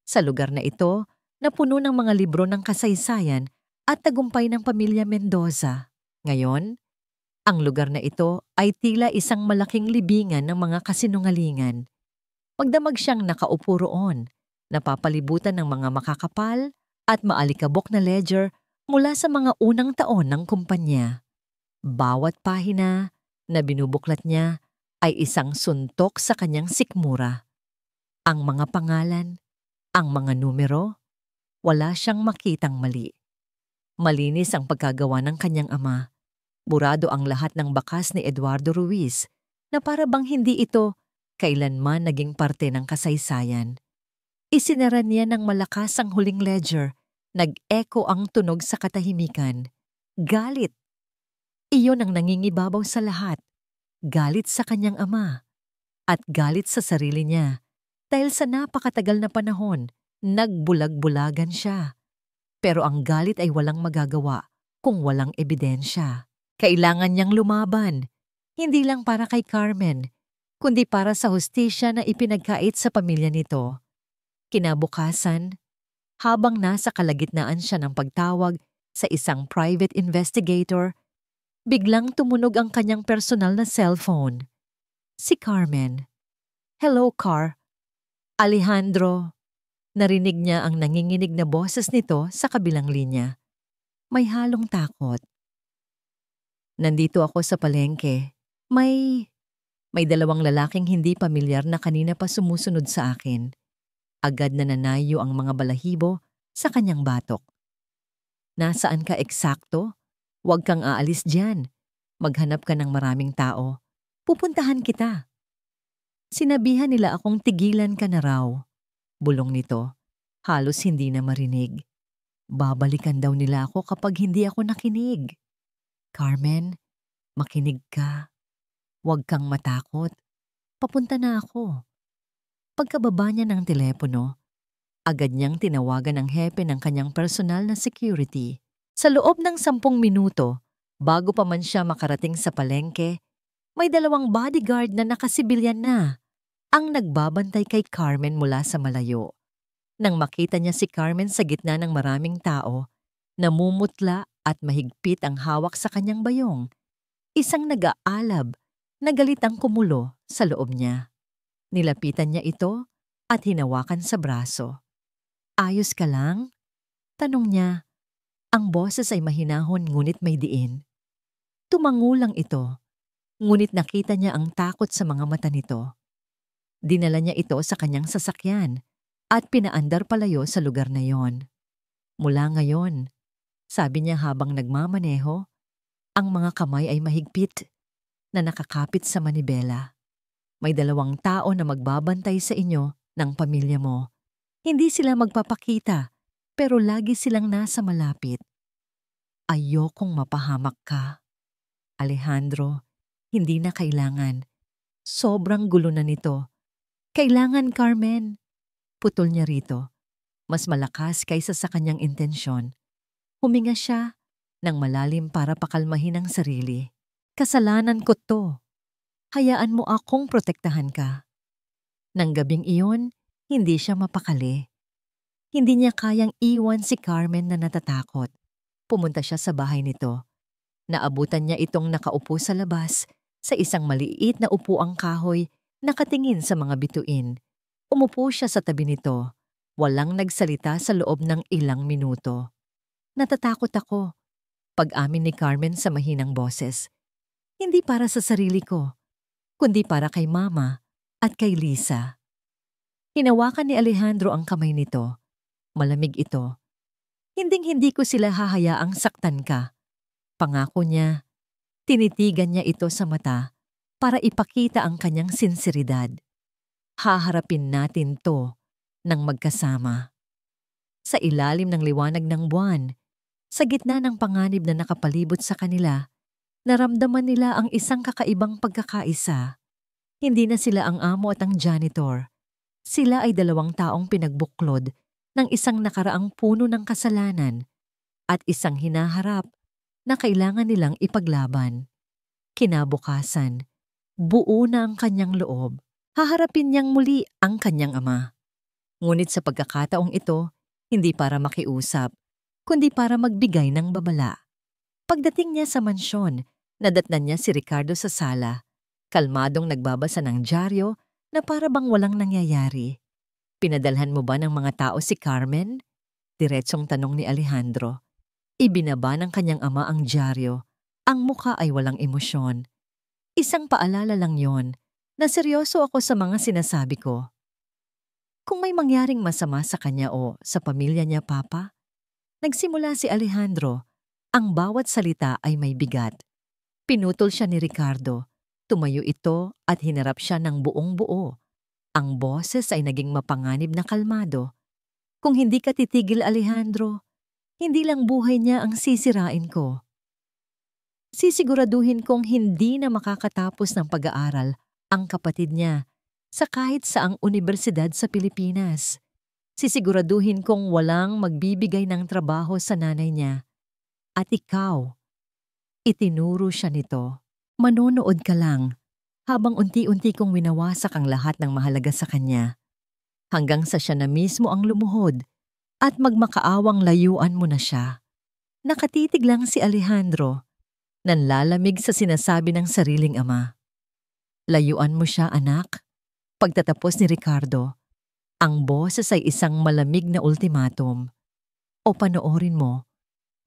Sa lugar na ito, napuno ng mga libro ng kasaysayan at tagumpay ng pamilya Mendoza. Ngayon, ang lugar na ito ay tila isang malaking libingan ng mga kasinungalingan. Magdamag siyang nakaupo roon, napapalibutan ng mga makakapal at maalikabok na ledger mula sa mga unang taon ng kumpanya. Bawat pahina na binubuklat niya ay isang suntok sa kanyang sikmura. Ang mga pangalan, ang mga numero, wala siyang makitang mali. Malinis ang pagkagawa ng kanyang ama. Burado ang lahat ng bakas ni Eduardo Ruiz na para bang hindi ito kailanman naging parte ng kasaysayan. Isinara niya ng malakas ang huling ledger. Nag-echo ang tunog sa katahimikan. Galit. Iyon ang nangingibabaw sa lahat. Galit sa kanyang ama. At galit sa sarili niya. Dahil sa napakatagal na panahon, nagbulag-bulagan siya. Pero ang galit ay walang magagawa kung walang ebidensya. Kailangan niyang lumaban. Hindi lang para kay Carmen, kundi para sa hustisya na ipinagkait sa pamilya nito. Kinabukasan, habang nasa kalagitnaan siya ng pagtawag sa isang private investigator, biglang tumunog ang kanyang personal na cellphone. Si Carmen. "Hello, Car." "Alejandro." Narinig niya ang nanginginig na boses nito sa kabilang linya. May halong takot. "Nandito ako sa palengke. May dalawang lalaking hindi pamilyar na kanina pa sumusunod sa akin." Agad na nanayo ang mga balahibo sa kanyang batok. "Nasaan ka eksakto? Huwag kang aalis diyan. Maghanap ka ng maraming tao. Pupuntahan kita." "Sinabihan nila akong tigilan ka na raw." Bulong nito, halos hindi na marinig. Babalikan daw nila ako kapag hindi ako nakinig. "Carmen, makinig ka. Huwag kang matakot. Papunta na ako." Pagkababa niya ng telepono, agad niyang tinawagan ang hepe ng kanyang personal na security. Sa loob ng 10 minuto, bago pa man siya makarating sa palengke, may 2 bodyguard na nakasibilyan na ang nagbabantay kay Carmen mula sa malayo. Nang makita niya si Carmen sa gitna ng maraming tao, namumutla at mahigpit ang hawak sa kanyang bayong. Isang nag-aalab na galit ang kumulo sa loob niya. Nilapitan niya ito at hinawakan sa braso. "Ayos ka lang?" tanong niya. Ang boses ay mahinahon ngunit may diin. Tumango lang ito, ngunit nakita niya ang takot sa mga mata nito. Dinala niya ito sa kanyang sasakyan at pinaandar palayo sa lugar na yon. Mula ngayon, sabi niya habang nagmamaneho, ang mga kamay ay mahigpit na nakakapit sa manibela. May 2 tao na magbabantay sa inyo ng pamilya mo. Hindi sila magpapakita, pero lagi silang nasa malapit. Ayokong mapahamak ka. Alejandro, hindi na kailangan. Sobrang gulo na nito. Kailangan, Carmen. Putol niya rito. Mas malakas kaysa sa kanyang intensyon. Huminga siya ng malalim para pakalmahin ang sarili. Kasalanan ko to. Hayaan mo akong protektahan ka. Nang gabing iyon, hindi siya mapakali. Hindi niya kayang iwan si Carmen na natatakot. Pumunta siya sa bahay nito. Naabutan niya itong nakaupo sa labas sa isang maliit na upuang kahoy, nakatingin sa mga bituin. Umupo siya sa tabi nito. Walang nagsalita sa loob ng ilang minuto. Natatakot ako, pag-amin ni Carmen sa mahinang boses. Hindi para sa sarili ko, kundi para kay Mama at kay Lisa. Hinawakan ni Alejandro ang kamay nito. Malamig ito. Hinding-hindi ko sila hahayaang saktan ka. Pangako niya. Tinitigan niya ito sa mata para ipakita ang kanyang sinseridad. Haharapin natin to ng magkasama. Sa ilalim ng liwanag ng buwan, sa gitna ng panganib na nakapalibot sa kanila, naramdaman nila ang isang kakaibang pagkakaisa. Hindi na sila ang amo at ang janitor. Sila ay 2 taong pinagbuklod ng isang nakaraang puno ng kasalanan at isang hinaharap na kailangan nilang ipaglaban. Kinabukasan, buo na ang kanyang loob. Haharapin niyang muli ang kanyang ama. Ngunit sa pagkakataong ito, hindi para makiusap, kundi para magbigay ng babala. Pagdating niya sa mansyon, nadatnan niya si Ricardo sa sala, kalmadong nagbabasa ng dyaryo na para bang walang nangyayari. Pinadalhan mo ba ng mga tao si Carmen? Diretsong tanong ni Alejandro. Ibinaba ng kanyang ama ang dyaryo. Ang mukha ay walang emosyon. Isang paalala lang yon na seryoso ako sa mga sinasabi ko. Kung may mangyaring masama sa kanya o sa pamilya niya, Papa, nagsimula si Alejandro. Ang bawat salita ay may bigat. Pinutol siya ni Ricardo. Tumayo ito at hinarap siya ng buong buo. Ang boses ay naging mapanganib na kalmado. Kung hindi ka titigil, Alejandro, hindi lang buhay niya ang sisirain ko. Sisiguraduhin kong hindi na makakatapos ng pag-aaral ang kapatid niya sa kahit saang unibersidad sa Pilipinas. Sisiguraduhin kong walang magbibigay ng trabaho sa nanay niya. At ikaw, itinuro siya nito. Manonood ka lang habang unti-unti kong winawasak ang lahat ng mahalaga sa kanya. Hanggang sa siya na mismo ang lumuhod at magmakaawang layuan mo na siya. Nakatitig lang si Alejandro, nanlalamig sa sinasabi ng sariling ama. Layuan mo siya, anak. Pagtatapos ni Ricardo, ang boses ay isang malamig na ultimatum. O panoorin mo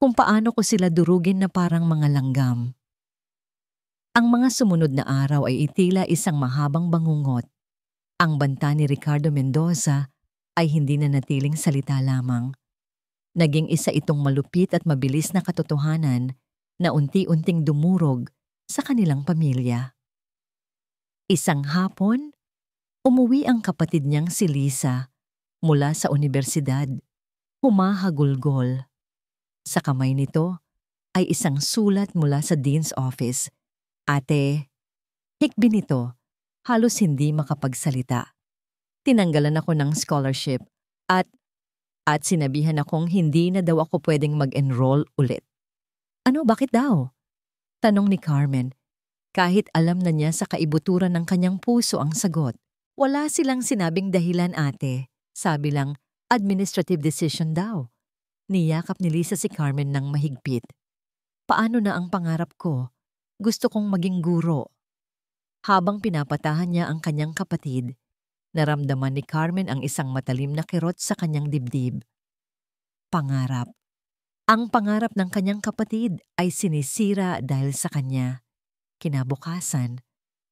kung paano ko sila durugin na parang mga langgam. Ang mga sumunod na araw ay itila isang mahabang bangungot. Ang banta ni Ricardo Mendoza ay hindi na natiling salita lamang. Naging isa itong malupit at mabilis na katotohanan na unti-unting dumurog sa kanilang pamilya. Isang hapon, umuwi ang kapatid niyang si Lisa mula sa unibersidad. Humahagulgol. Sa kamay nito ay isang sulat mula sa Dean's office. Ate, hikbi nito, halos hindi makapagsalita. Tinanggalan ako ng scholarship at sinabihan akong hindi na daw ako pwedeng mag-enroll ulit. Ano, bakit daw? Tanong ni Carmen. Kahit alam na niya sa kaibuturan ng kanyang puso ang sagot. Wala silang sinabing dahilan, ate. Sabi lang, administrative decision daw. Niyakap ni Lisa si Carmen ng mahigpit. Paano na ang pangarap ko? Gusto kong maging guro. Habang pinapatahan niya ang kanyang kapatid, naramdaman ni Carmen ang isang matalim na kirot sa kanyang dibdib. Pangarap. Ang pangarap ng kanyang kapatid ay sinisira dahil sa kanya. Kinabukasan,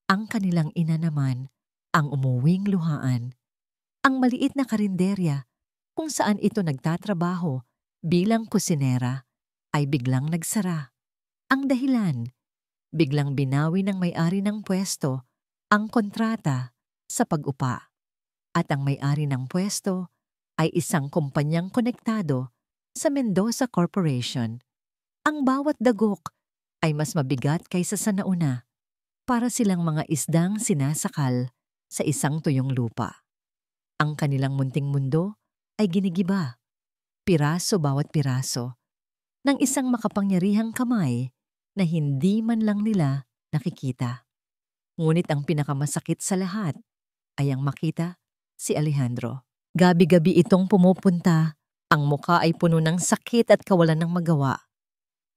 ang kanilang ina naman ang umuwing luhaan. Ang maliit na karinderya kung saan ito nagtatrabaho bilang kusinera ay biglang nagsara. Ang dahilan, biglang binawi ng may-ari ng pwesto ang kontrata sa pag-upa. At ang may-ari ng pwesto ay isang kumpanyang konektado sa Mendoza Corporation. Ang bawat dagok ay mas mabigat kaysa sa nauna para silang mga isdang sinasakal sa isang tuyong lupa. Ang kanilang munting mundo ay ginigiba, piraso bawat piraso, ng isang makapangyarihang kamay na hindi man lang nila nakikita. Ngunit ang pinakamasakit sa lahat ay ang makita si Alejandro. Gabi-gabi itong pumupunta, ang muka ay puno ng sakit at kawalan ng magawa.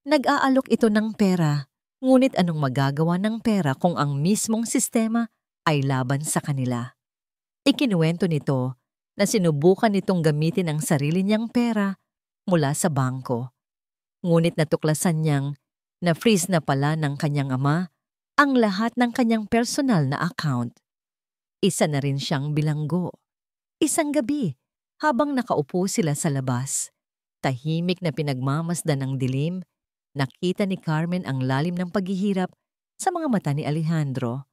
Nag-aalok ito ng pera, ngunit anong magagawa ng pera kung ang mismong sistema ay laban sa kanila? Ikinuwento nito na sinubukan nitong gamitin ang sarili niyang pera mula sa bangko. Ngunit natuklasan niyang na-freeze na pala ng kanyang ama ang lahat ng kanyang personal na account. Isa na rin siyang bilanggo. Isang gabi, habang nakaupo sila sa labas, tahimik na pinagmamasdan ng dilim, nakita ni Carmen ang lalim ng paghihirap sa mga mata ni Alejandro.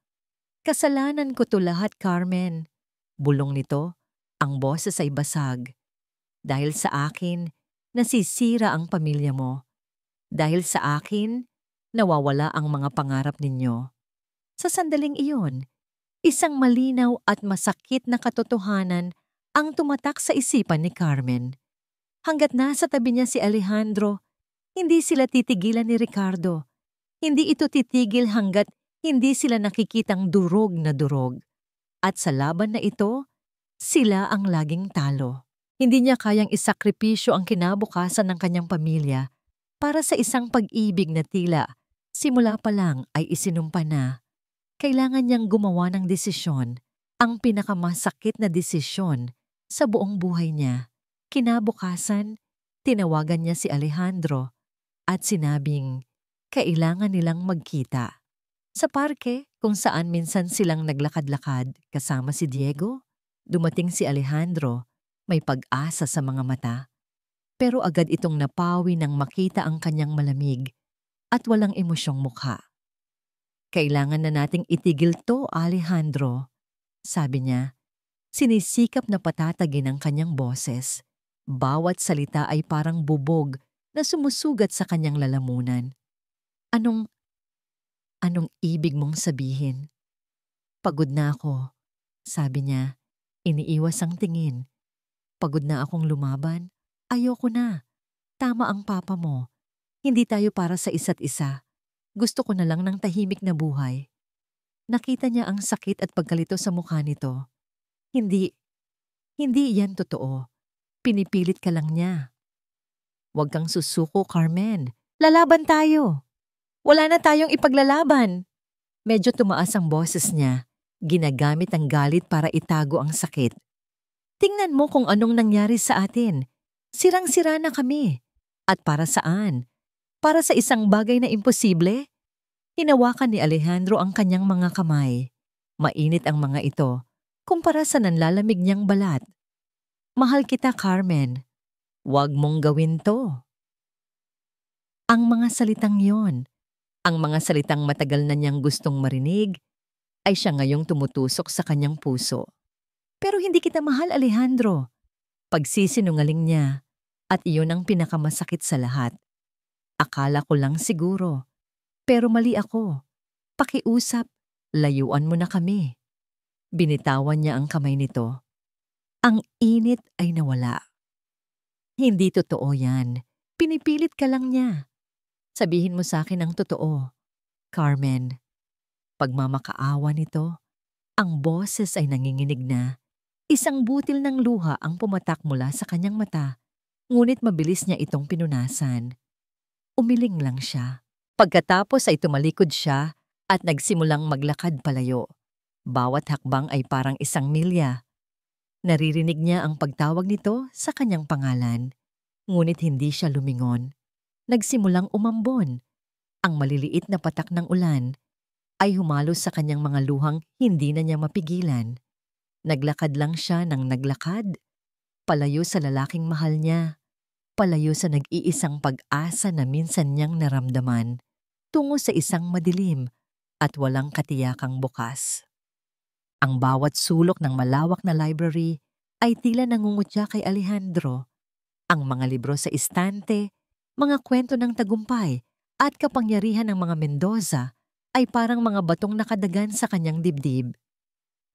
"Kasalanan ko to lahat, Carmen." Bulong nito, ang boses ay basag. "Dahil sa akin, nasisira ang pamilya mo. Dahil sa akin, nawawala ang mga pangarap ninyo." Sa sandaling iyon, isang malinaw at masakit na katotohanan ang tumatak sa isipan ni Carmen. Hanggat nasa tabi niya si Alejandro, hindi sila titigilan ni Ricardo. Hindi ito titigil hanggat hindi sila nakikitang durog na durog. At sa laban na ito, sila ang laging talo. Hindi niya kayang isakripisyo ang kinabukasan ng kanyang pamilya para sa isang pag-ibig na tila simula pa lang ay isinumpa na. Kailangan niyang gumawa ng desisyon, ang pinakamasakit na desisyon sa buong buhay niya. Kinabukasan, tinawagan niya si Alejandro at sinabing kailangan nilang magkita. Sa parke kung saan minsan silang naglakad-lakad kasama si Diego, dumating si Alejandro, may pag-asa sa mga mata. Pero agad itong napawi nang makita ang kanyang malamig at walang emosyong mukha. "Kailangan na nating itigil to, Alejandro," sabi niya. Sinisikap na patatagin ang kanyang boses. Bawat salita ay parang bubog na sumusugat sa kanyang lalamunan. Anong ibig mong sabihin?" "Pagod na ako," sabi niya. Iniiwas ang tingin. "Pagod na akong lumaban. Ayoko na. Tama ang papa mo. Hindi tayo para sa isa't isa. Gusto ko na lang ng tahimik na buhay." Nakita niya ang sakit at pagkalito sa mukha nito. Hindi yan totoo. Pinipilit ka lang niya." "Huwag kang susuko, Carmen. Lalaban tayo." "Wala na tayong ipaglalaban." Medyo tumaas ang boses niya. Ginagamit ang galit para itago ang sakit. "Tingnan mo kung anong nangyari sa atin. Sirang-sira na kami. At para saan? Para sa isang bagay na imposible?" Hinawakan ni Alejandro ang kanyang mga kamay. Mainit ang mga ito kumpara sa nanlalamig niyang balat. "Mahal kita, Carmen. Huwag mong gawin to." Ang mga salitang yon, ang mga salitang matagal na niyang gustong marinig, ay siya ngayong tumutusok sa kanyang puso. "Pero hindi kita mahal, Alejandro." Pagsisinungaling niya, at iyon ang pinakamasakit sa lahat. "Akala ko lang siguro. Pero mali ako. Pakiusap, layuan mo na kami." Binitawan niya ang kamay nito. Ang init ay nawala. "Hindi totoo yan. Pinipilit ka lang niya. Sabihin mo sa akin ang totoo, Carmen." Pagmamakaawa nito, ang boses ay nanginginig na. Isang butil ng luha ang pumatak mula sa kanyang mata, ngunit mabilis niya itong pinunasan. Umiling lang siya. Pagkatapos ay tumalikod siya at nagsimulang maglakad palayo. Bawat hakbang ay parang isang milya. Naririnig niya ang pagtawag nito sa kanyang pangalan, ngunit hindi siya lumingon. nagsimulang umambon. Ang maliliit na patak ng ulan ay humalos sa kanyang mga luhang hindi na niya mapigilan. Naglakad lang siya ng naglakad, palayo sa lalaking mahal niya, palayo sa nag-iisang pag-asa na minsan niyang naramdaman, tungo sa isang madilim at walang katiyakang bukas. Ang bawat sulok ng malawak na library ay tila nangungutya kay Alejandro. Ang mga libro sa istante, mga kwento ng tagumpay at kapangyarihan ng mga Mendoza ay parang mga batong nakadagan sa kanyang dibdib.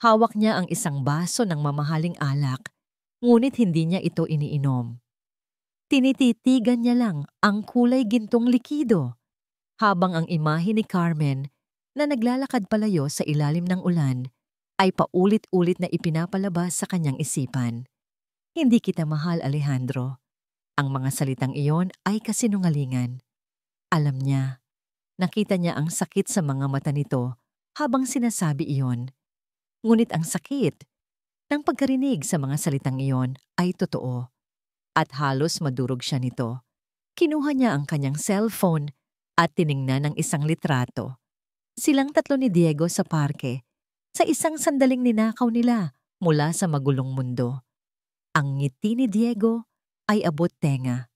Hawak niya ang isang baso ng mamahaling alak, ngunit hindi niya ito iniinom. Tinititigan niya lang ang kulay gintong likido, habang ang imahe ni Carmen na naglalakad palayo sa ilalim ng ulan ay paulit-ulit na ipinapalabas sa kanyang isipan. Hindi kita mahal, Alejandro. Ang mga salitang iyon ay kasinungalingan. Alam niya, nakita niya ang sakit sa mga mata nito habang sinasabi iyon. Ngunit ang sakit ng pagkarinig sa mga salitang iyon ay totoo. At halos madurog siya nito. Kinuha niya ang kanyang cellphone at tiningnan ang isang litrato. Silang tatlo ni Diego sa parke, sa isang sandaling ninakaw nila mula sa magulong mundo. Ang ngiti ni Diego ay abot tenga.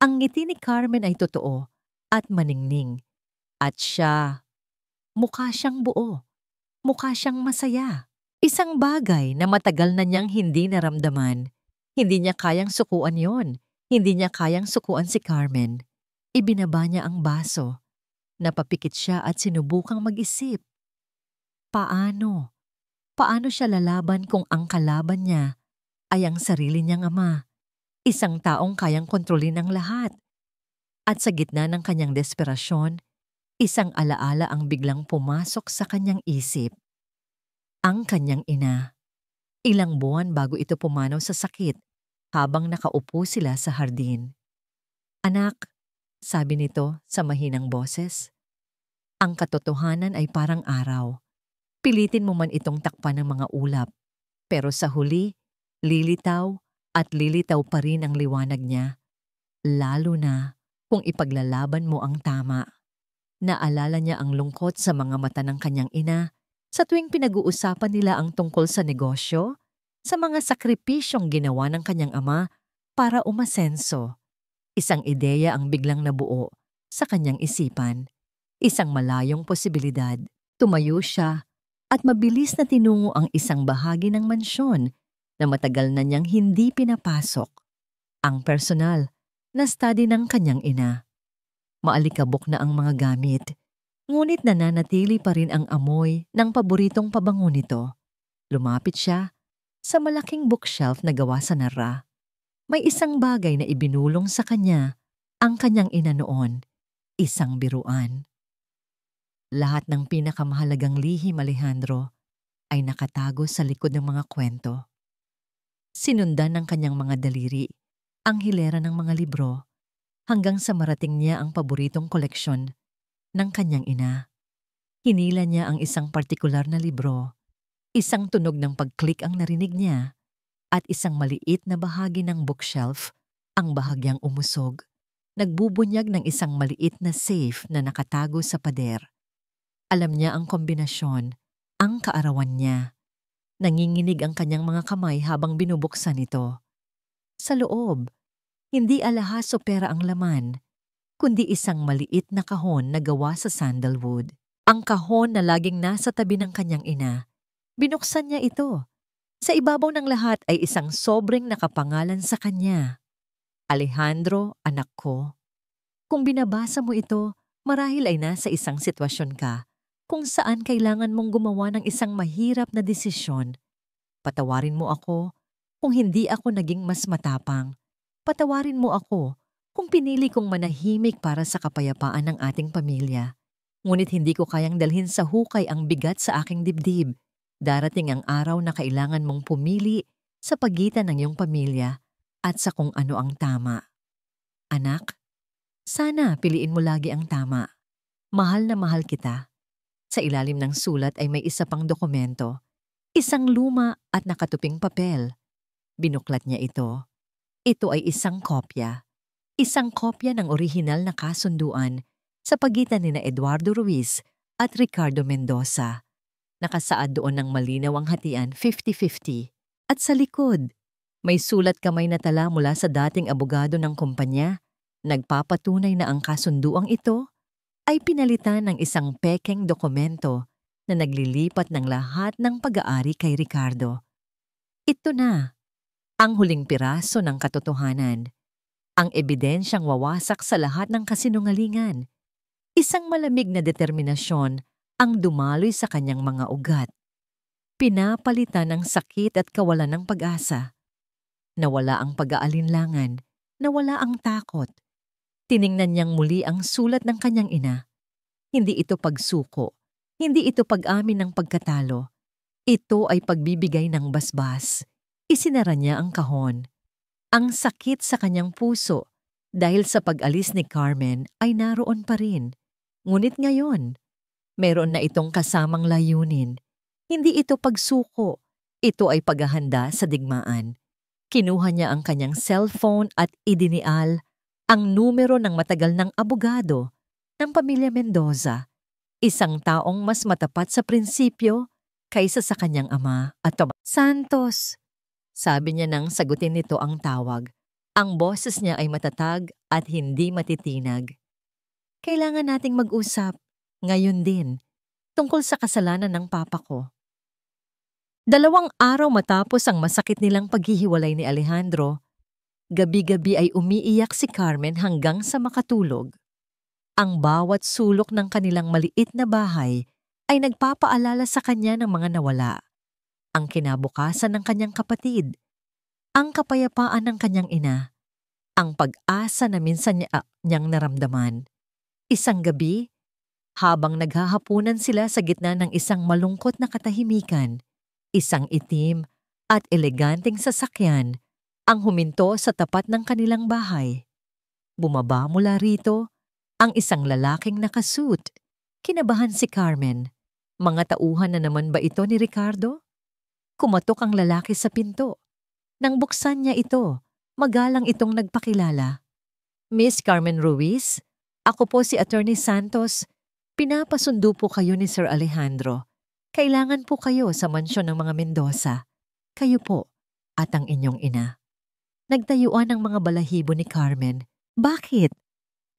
Ang ngiti ni Carmen ay totoo at maningning. At siya, mukha siyang buo. Mukha siyang masaya. Isang bagay na matagal na niyang hindi naramdaman. Hindi niya kayang sukuan yon. Hindi niya kayang sukuan si Carmen. Ibinaba niya ang baso. Napapikit siya at sinubukang mag-isip. Paano? Paano siya lalaban kung ang kalaban niya ay ang sarili niyang ama? Isang taong kayang kontrolin ang lahat. At sa gitna ng kanyang desperasyon, isang alaala ang biglang pumasok sa kanyang isip. Ang kanyang ina. Ilang buwan bago ito pumanaw sa sakit habang nakaupo sila sa hardin. Anak, sabi nito sa mahinang boses, ang katotohanan ay parang araw. Pilitin mo man itong takpan ng mga ulap, pero sa huli, lilitaw at lilitaw pa rin ang liwanag niya. Lalo na kung ipaglalaban mo ang tama. Naalala niya ang lungkot sa mga mata ng kanyang ina sa tuwing pinag-uusapan nila ang tungkol sa negosyo, sa mga sakripisyong ginawa ng kanyang ama para umasenso. Isang ideya ang biglang nabuo sa kanyang isipan. Isang malayong posibilidad. Tumayo siya at mabilis na tinungo ang isang bahagi ng mansyon na matagal na niyang hindi pinapasok. Ang personal na study ng kanyang ina. Maalikabok na ang mga gamit, ngunit nananatili pa rin ang amoy ng paboritong pabango nito. Lumapit siya sa malaking bookshelf na gawa sa nara. May isang bagay na ibinulong sa kanya ang kanyang ina noon, isang biruan. Lahat ng pinakamahalagang lihim, Alejandro, ay nakatago sa likod ng mga kwento. Sinundan ng kanyang mga daliri ang hilera ng mga libro hanggang sa marating niya ang paboritong koleksyon ng kanyang ina. Hinila niya ang isang partikular na libro. Isang tunog ng pag-click ang narinig niya at isang maliit na bahagi ng bookshelf ang bahagyang umusog. Nagbubunyag ng isang maliit na safe na nakatago sa pader. Alam niya ang kombinasyon, ang kaarawan niya. Nanginginig ang kanyang mga kamay habang binubuksan ito. Sa loob, hindi alahas o pera ang laman, kundi isang maliit na kahon na gawa sa sandalwood. Ang kahon na laging nasa tabi ng kanyang ina. Binuksan niya ito. Sa ibabaw ng lahat ay isang sobreng nakapangalan sa kanya. Alejandro, anak ko. Kung binabasa mo ito, marahil ay nasa isang sitwasyon ka kung saan kailangan mong gumawa ng isang mahirap na desisyon. Patawarin mo ako kung hindi ako naging mas matapang. Patawarin mo ako kung pinili kong manahimik para sa kapayapaan ng ating pamilya. Ngunit hindi ko kayang dalhin sa hukay ang bigat sa aking dibdib. Darating ang araw na kailangan mong pumili sa pagitan ng iyong pamilya at sa kung ano ang tama. Anak, sana piliin mo lagi ang tama. Mahal na mahal kita. Sa ilalim ng sulat ay may isa pang dokumento. Isang luma at nakatuping papel. Binuklat niya ito. Ito ay isang kopya. Isang kopya ng orihinal na kasunduan sa pagitan ni Eduardo Ruiz at Ricardo Mendoza. Nakasaad doon ng malinaw ang hatian 50-50. At sa likod, may sulat kamay na tala mula sa dating abogado ng kumpanya, nagpapatunay na ang kasunduang ito ay pinalitan ng isang pekeng dokumento na naglilipat ng lahat ng pag-aari kay Ricardo. Ito na, ang huling piraso ng katotohanan. Ang ebidensyang wawasak sa lahat ng kasinungalingan. Isang malamig na determinasyon ang dumaloy sa kanyang mga ugat. Pinapalitan ng sakit at kawalan ng pag-asa. Nawala ang pag-aalinlangan, nawala ang takot. Tiningnan niyang muli ang sulat ng kanyang ina. Hindi ito pagsuko, hindi ito pag-amin ng pagkatalo. Ito ay pagbibigay ng basbas. Isinara niya ang kahon. Ang sakit sa kanyang puso dahil sa pag-alis ni Carmen ay naroon pa rin. Ngunit ngayon, meron na itong kasamang layunin. Hindi ito pagsuko, ito ay paghahanda sa digmaan. Kinuha niya ang kanyang cellphone at idinial ang numero ng matagal ng abogado ng pamilya Mendoza, isang taong mas matapat sa prinsipyo kaysa sa kanyang ama at Santos. Sabi niya nang sagutin nito ang tawag. Ang boses niya ay matatag at hindi matitinag. Kailangan nating mag-usap, ngayon din, tungkol sa kasalanan ng papa ko. 2 araw matapos ang masakit nilang paghihiwalay ni Alejandro, gabi-gabi ay umiiyak si Carmen hanggang sa makatulog. Ang bawat sulok ng kanilang maliit na bahay ay nagpapaalala sa kanya ng mga nawala. Ang kinabukasan ng kanyang kapatid, ang kapayapaan ng kanyang ina, ang pag-asa na minsan niyang naramdaman. Isang gabi, habang naghahapunan sila sa gitna ng isang malungkot na katahimikan, isang itim at eleganteng sasakyan ang huminto sa tapat ng kanilang bahay. Bumaba mula rito ang isang lalaking nakasuit. Kinabahan si Carmen. Mga tauhan na naman ba ito ni Ricardo? Kumatok ang lalaki sa pinto. Nang buksan niya ito, magalang itong nagpakilala. Miss Carmen Ruiz, ako po si Attorney Santos. Pinapasundo po kayo ni Sir Alejandro. Kailangan po kayo sa mansyon ng mga Mendoza. Kayo po at ang inyong ina. Nagtayuan ang mga balahibo ni Carmen. Bakit?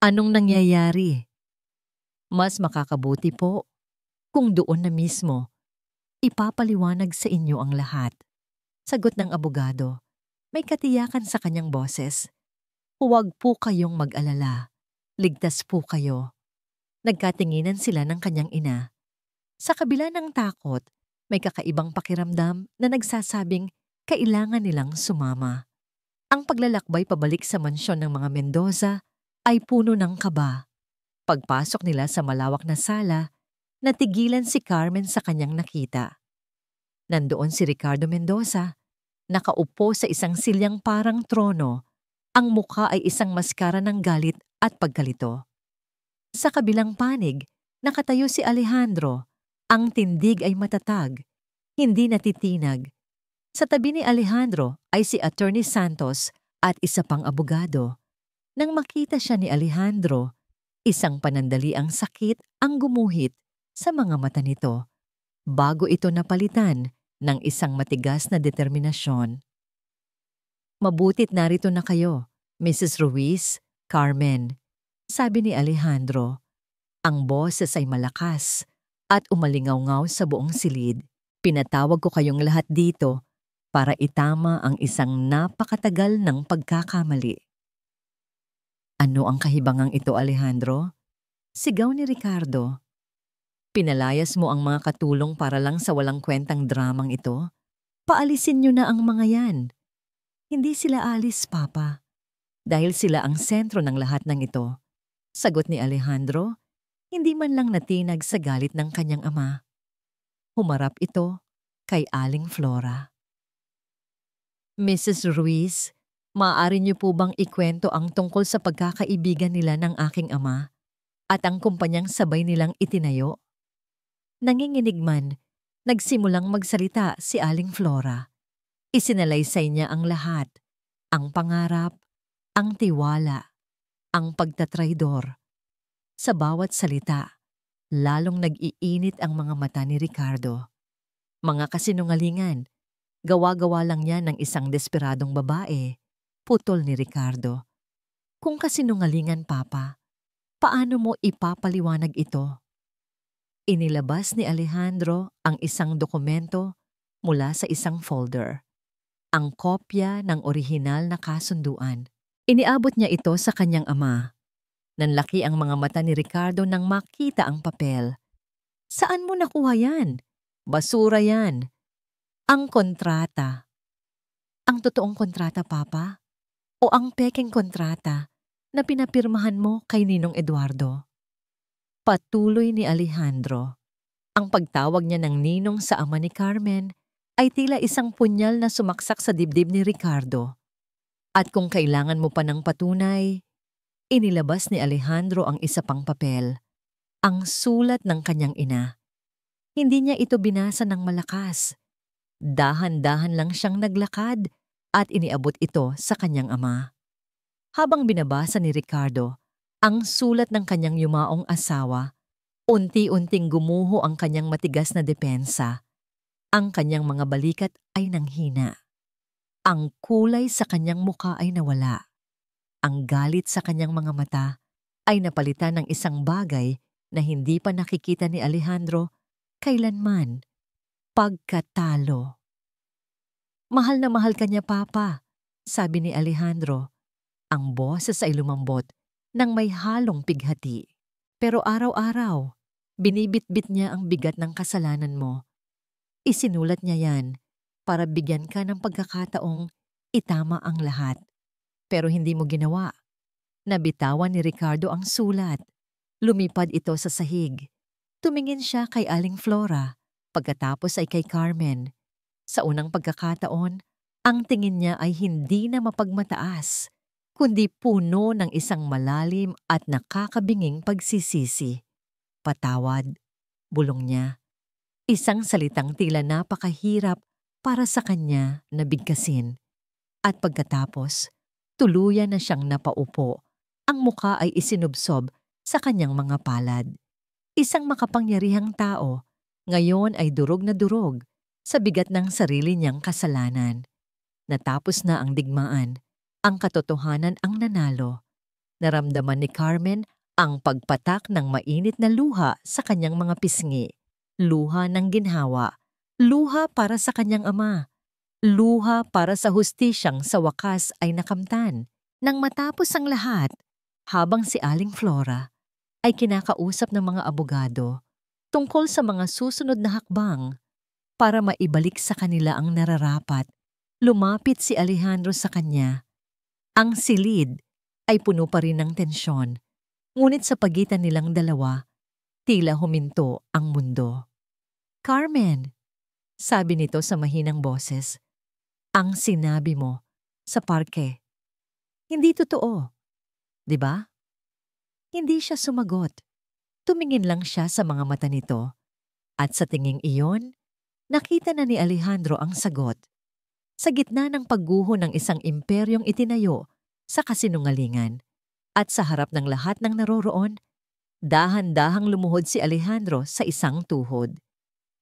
Anong nangyayari? Mas makakabuti po kung doon na mismo ipapaliwanag sa inyo ang lahat. Sagot ng abogado. May katiyakan sa kanyang boses. Huwag po kayong mag-alala. Ligtas po kayo. Nagkatinginan sila ng kanyang ina. Sa kabila ng takot, may kakaibang pakiramdam na nagsasabing kailangan nilang sumama. Ang paglalakbay pabalik sa mansyon ng mga Mendoza ay puno ng kaba. Pagpasok nila sa malawak na sala, natigilan si Carmen sa kanyang nakita. Nandoon si Ricardo Mendoza, nakaupo sa isang silyang parang trono. Ang mukha ay isang maskara ng galit at pagkalito. Sa kabilang panig, nakatayo si Alejandro. Ang tindig ay matatag, hindi natitinag. Sa tabi ni Alejandro ay si Attorney Santos at isa pang abogado. Nang makita siya ni Alejandro, isang panandaliang sakit ang gumuhit sa mga mata nito, bago ito napalitan ng isang matigas na determinasyon. Mabutit narito na kayo, Mrs. Ruiz, Carmen, sabi ni Alejandro. Ang boses ay malakas at umalingaw-ngaw sa buong silid. Pinatawag ko kayong lahat dito para itama ang isang napakatagal ng pagkakamali. Ano ang kahibangang ito, Alejandro? Sigaw ni Ricardo. Pinalayas mo ang mga katulong para lang sa walang kwentang dramang ito? Paalisin niyo na ang mga yan. Hindi sila alis, Papa. Dahil sila ang sentro ng lahat ng ito. Sagot ni Alejandro, hindi man lang natinag sa galit ng kanyang ama. Humarap ito kay Aling Flora. Mrs. Ruiz, maaari niyo po bang ikwento ang tungkol sa pagkakaibigan nila ng aking ama at ang kumpanyang sabay nilang itinayo? Nanginginig man, nagsimulang magsalita si Aling Flora. Isinalaysay niya ang lahat, ang pangarap, ang tiwala, ang pagtatraidor. Sa bawat salita, lalong nag-iinit ang mga mata ni Ricardo. Mga kasinungalingan, gawa-gawa lang yan ng isang desperadong babae, putol ni Ricardo. Kung kasinungalingan, Papa, paano mo ipapaliwanag ito? Inilabas ni Alejandro ang isang dokumento mula sa isang folder. Ang kopya ng orihinal na kasunduan. Iniabot niya ito sa kanyang ama. Nanlaki ang mga mata ni Ricardo nang makita ang papel. Saan mo nakuha yan? Basura yan. Ang kontrata. Ang totoong kontrata, Papa? O ang pekeng kontrata na pinapirmahan mo kay Ninong Eduardo? Patuloy ni Alejandro. Ang pagtawag niya ng ninong sa ama ni Carmen ay tila isang punyal na sumaksak sa dibdib ni Ricardo. At kung kailangan mo pa ng patunay, inilabas ni Alejandro ang isa pang papel, ang sulat ng kanyang ina. Hindi niya ito binasa ng malakas. Dahan-dahan lang siyang naglakad at iniabot ito sa kanyang ama. Habang binabasa ni Ricardo ang sulat ng kanyang yumaong asawa, unti-unting gumuho ang kanyang matigas na depensa. Ang kanyang mga balikat ay nanghina. Ang kulay sa kanyang muka ay nawala. Ang galit sa kanyang mga mata ay napalitan ng isang bagay na hindi pa nakikita ni Alejandro kailanman: pagkatalo. Mahal na mahal ka niya, Papa, sabi ni Alejandro. Ang boses ay lumambot nang may halong pighati. Pero araw-araw, binibitbit niya ang bigat ng kasalanan mo. Isinulat niya yan para bigyan ka ng pagkakataong itama ang lahat. Pero hindi mo ginawa. Nabitawan ni Ricardo ang sulat. Lumipad ito sa sahig. Tumingin siya kay Aling Flora, pagkatapos ay kay Carmen. Sa unang pagkakataon, ang tingin niya ay hindi na mapagmataas, kundi puno ng isang malalim at nakakabinging pagsisisi. Patawad, bulong niya. Isang salitang tila napakahirap para sa kanya na bigkasin. At pagkatapos, tuluyan na siyang napaupo. Ang muka ay isinubsob sa kanyang mga palad. Isang makapangyarihang tao, ngayon ay durog na durog sa bigat ng sarili niyang kasalanan. Natapos na ang digmaan. Ang katotohanan ang nanalo. Naramdaman ni Carmen ang pagpatak ng mainit na luha sa kanyang mga pisngi. Luha ng ginhawa. Luha para sa kanyang ama. Luha para sa hustisyang sa wakas ay nakamtan. Nang matapos ang lahat, habang si Aling Flora ay kinakausap ng mga abogado tungkol sa mga susunod na hakbang para maibalik sa kanila ang nararapat, lumapit si Alejandro sa kanya. Ang silid ay puno pa rin ng tensyon, ngunit sa pagitan nilang dalawa, tila huminto ang mundo. Carmen, sabi nito sa mahinang boses, ang sinabi mo sa parke, hindi totoo, di ba? Hindi siya sumagot. Tumingin lang siya sa mga mata nito, at sa tinging iyon, nakita na ni Alejandro ang sagot. Sa gitna ng pagguho ng isang imperyong itinayo sa kasinungalingan, at sa harap ng lahat ng naroroon, dahan-dahang lumuhod si Alejandro sa isang tuhod.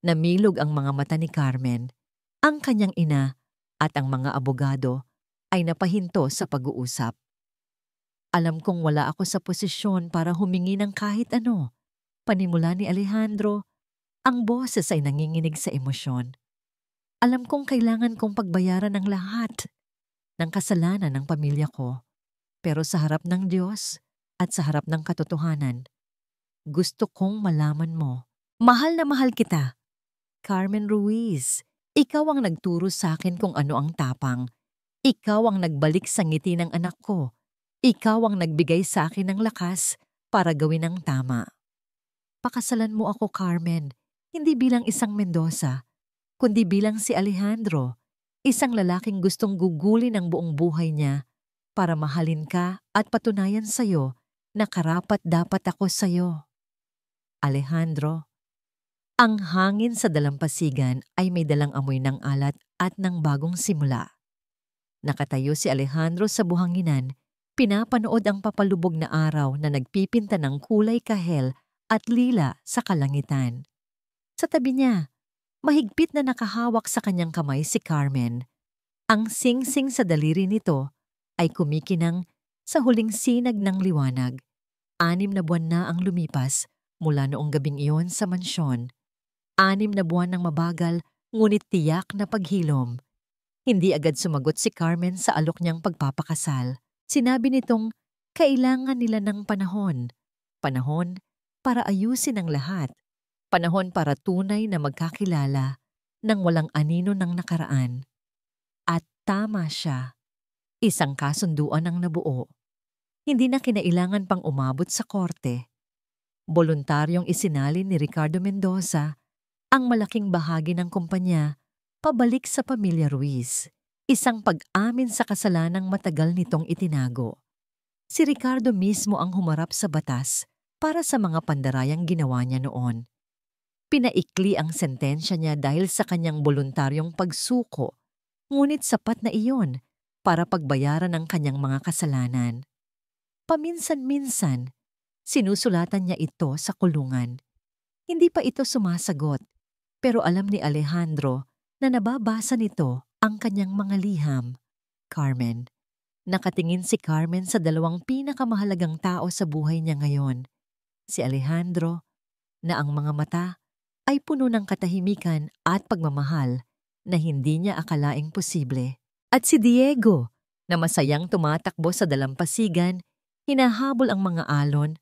Namilog ang mga mata ni Carmen. Ang kanyang ina at ang mga abogado ay napahinto sa pag-uusap. Alam kong wala ako sa posisyon para humingi ng kahit ano, panimula ni Alejandro. Ang boses ay nanginginig sa emosyon. Alam kong kailangan kong pagbayaran ng lahat ng kasalanan ng pamilya ko. Pero sa harap ng Diyos at sa harap ng katotohanan, gusto kong malaman mo, mahal na mahal kita. Carmen Ruiz, ikaw ang nagturo sa akin kung ano ang tapang. Ikaw ang nagbalik sa ngiti ng anak ko. Ikaw ang nagbigay sa akin ng lakas para gawin ang tama. Pakasalan mo ako, Carmen, hindi bilang isang Mendoza, kundi bilang si Alejandro, isang lalaking gustong gugulin ang buong buhay niya para mahalin ka at patunayan sa'yo na karapat-dapat ako sa'yo. Alejandro, ang hangin sa dalampasigan ay may dalang amoy ng alat at ng bagong simula. Nakatayo si Alejandro sa buhanginan, Pinapanood ang papalubog na araw na nagpipinta ng kulay kahel at lila sa kalangitan. Sa tabi niya, mahigpit na nakahawak sa kanyang kamay si Carmen. Ang sing-sing sa daliri nito ay kumikinang sa huling sinag ng liwanag. 6 na buwan na ang lumipas mula noong gabing iyon sa mansyon. 6 na buwan ng mabagal ngunit tiyak na paghilom. Hindi agad sumagot si Carmen sa alok niyang pagpapakasal. Sinabi nitong kailangan nila ng panahon. Panahon para ayusin ang lahat. Panahon para tunay na magkakilala nang walang anino ng nakaraan. At tama siya. Isang kasunduan ang nabuo. Hindi na kinailangan pang umabot sa korte. Voluntaryong isinalin ni Ricardo Mendoza ang malaking bahagi ng kumpanya pabalik sa pamilya Ruiz. Isang pag-amin sa kasalanang matagal nitong itinago. Si Ricardo mismo ang humarap sa batas para sa mga pandarayang ginawa niya noon. Pinaikli ang sentensya niya dahil sa kanyang voluntaryong pagsuko, ngunit sapat na iyon para pagbayaran ang kanyang mga kasalanan. Paminsan-minsan, sinusulatan niya ito sa kulungan. Hindi pa ito sumasagot, pero alam ni Alejandro na nababasa nito ang kanyang mga liham. Carmen. Nakatingin si Carmen sa 2 pinakamahalagang tao sa buhay niya ngayon. Si Alejandro, na ang mga mata ay puno ng katahimikan at pagmamahal na hindi niya akalaing posible. At si Diego, na masayang tumatakbo sa dalampasigan, hinahabol ang mga alon,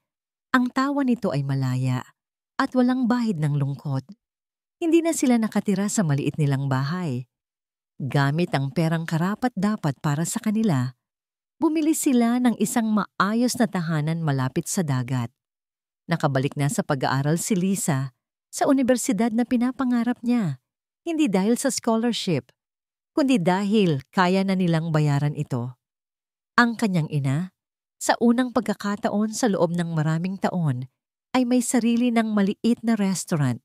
ang tawa nito ay malaya at walang bahid ng lungkot. Hindi na sila nakatira sa maliit nilang bahay. Gamit ang perang karapat-dapat para sa kanila, bumili sila ng isang maayos na tahanan malapit sa dagat. Nakabalik na sa pag-aaral si Lisa sa universidad na pinapangarap niya, hindi dahil sa scholarship, kundi dahil kaya na nilang bayaran ito. Ang kanyang ina, sa unang pagkakataon sa loob ng maraming taon, ay may sarili ng maliit na restaurant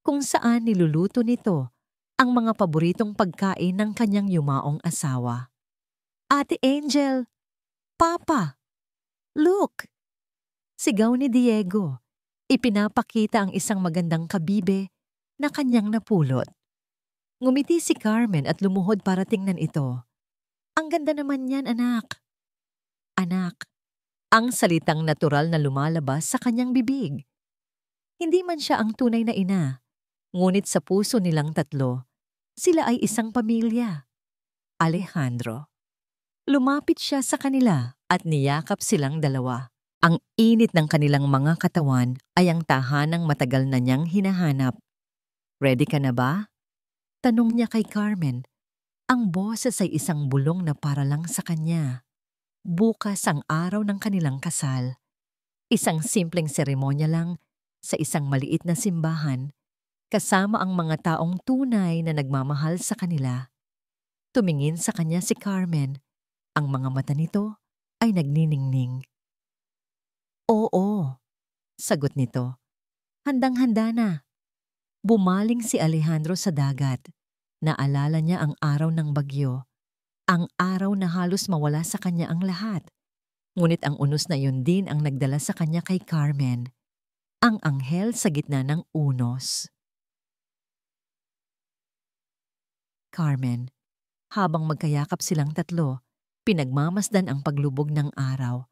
kung saan niluluto nito ang mga paboritong pagkain ng kanyang yumaong asawa. Ate Angel! Papa! Look! Sigaw ni Diego. Ipinapakita ang isang magandang kabibe na kanyang napulot. Ngumiti si Carmen at lumuhod para tingnan ito. Ang ganda naman yan, anak. Anak. Ang salitang natural na lumalabas sa kanyang bibig. Hindi man siya ang tunay na ina, ngunit sa puso nilang tatlo, sila ay isang pamilya. Alejandro. Lumapit siya sa kanila at niyakap silang dalawa. Ang init ng kanilang mga katawan ay ang tahanang matagal na niyang hinahanap. Ready ka na ba? Tanong niya kay Carmen. Ang boses ay isang bulong na para lang sa kanya. Bukas ang araw ng kanilang kasal. Isang simpleng seremonya lang sa isang maliit na simbahan, kasama ang mga taong tunay na nagmamahal sa kanila. Tumingin sa kanya si Carmen. Ang mga mata nito ay nagniningning. Oo, sagot nito. Handang-handa na. Bumaling si Alejandro sa dagat. Naalala niya ang araw ng bagyo. Ang araw na halos mawala sa kanya ang lahat. Ngunit ang unos na yun din ang nagdala sa kanya kay Carmen. Ang anghel sa gitna ng unos. Carmen. Habang magkayakap silang tatlo, pinagmamasdan ang paglubog ng araw.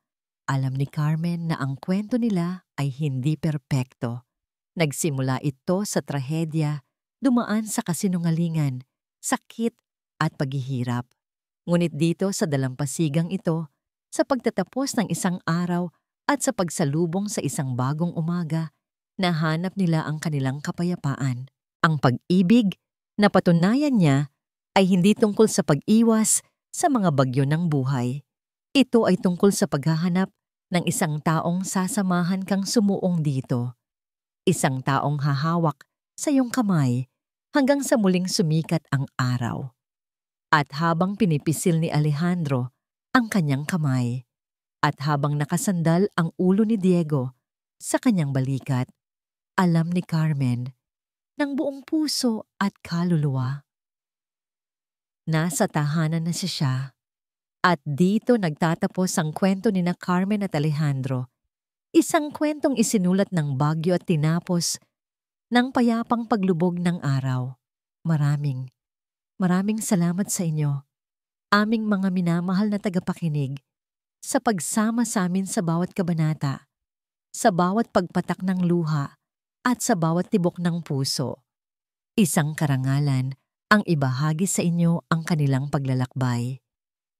Alam ni Carmen na ang kwento nila ay hindi perpekto. Nagsimula ito sa trahedya, dumaan sa kasinungalingan, sakit at paghihirap. Ngunit dito sa dalampasigang ito, sa pagtatapos ng isang araw at sa pagsalubong sa isang bagong umaga, nahanap nila ang kanilang kapayapaan. Ang pag-ibig na patunayan niya ay hindi tungkol sa pag-iwas sa mga bagyo ng buhay. Ito ay tungkol sa paghahanap ng isang taong sasamahan kang sumuong dito. Isang taong hahawak sa iyong kamay hanggang sa muling sumikat ang araw. At habang pinipisil ni Alejandro ang kanyang kamay, at habang nakasandal ang ulo ni Diego sa kanyang balikat, alam ni Carmen ng buong puso at kaluluwa. Nasa tahanan na siya At dito nagtatapos ang kwento ni na Carmen at Alejandro. Isang kwentong isinulat ng bagyo at tinapos ng payapang paglubog ng araw. Maraming, maraming salamat sa inyo, aming mga minamahal na tagapakinig, sa pagsama sa amin sa bawat kabanata, sa bawat pagpatak ng luha, at sa bawat tibok ng puso. Isang karangalan ang ibahagi sa inyo ang kanilang paglalakbay.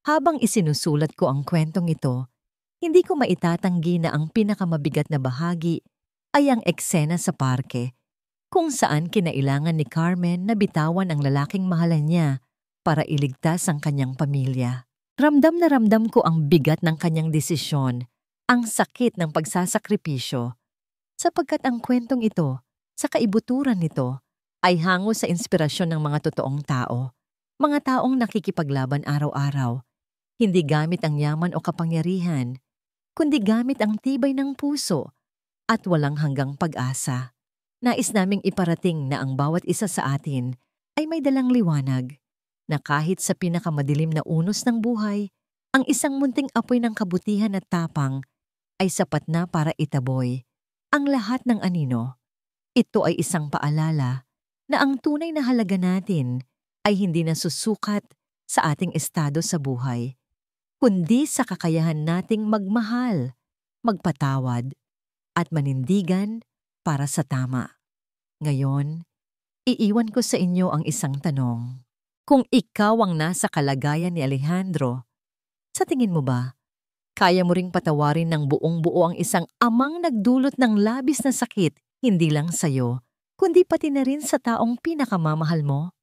Habang isinusulat ko ang kwentong ito, hindi ko maitatanggi na ang pinakamabigat na bahagi ay ang eksena sa parke, kung saan kinailangan ni Carmen na bitawan ang lalaking mahalan niya para iligtas ang kanyang pamilya. Ramdam na ramdam ko ang bigat ng kanyang desisyon, ang sakit ng pagsasakripisyo, sapagkat ang kwentong ito, sa kaibuturan nito, ay hango sa inspirasyon ng mga totoong tao, mga taong nakikipaglaban araw-araw, hindi gamit ang yaman o kapangyarihan, kundi gamit ang tibay ng puso at walang hanggang pag-asa. Nais naming iparating na ang bawat isa sa atin ay may dalang liwanag, na kahit sa pinakamadilim na unos ng buhay, ang isang munting apoy ng kabutihan at tapang ay sapat na para itaboy ang lahat ng anino. Ito ay isang paalala na ang tunay na halaga natin ay hindi nasusukat sa ating estado sa buhay, kundi sa kakayahan nating magmahal, magpatawad, at manindigan para sa tama. Ngayon, iiwan ko sa inyo ang isang tanong. Kung ikaw ang nasa kalagayan ni Alejandro, sa tingin mo ba, kaya mo ring patawarin ng buong-buo ang isang amang nagdulot ng labis na sakit, hindi lang sa'yo, kundi pati na rin sa taong pinakamamahal mo?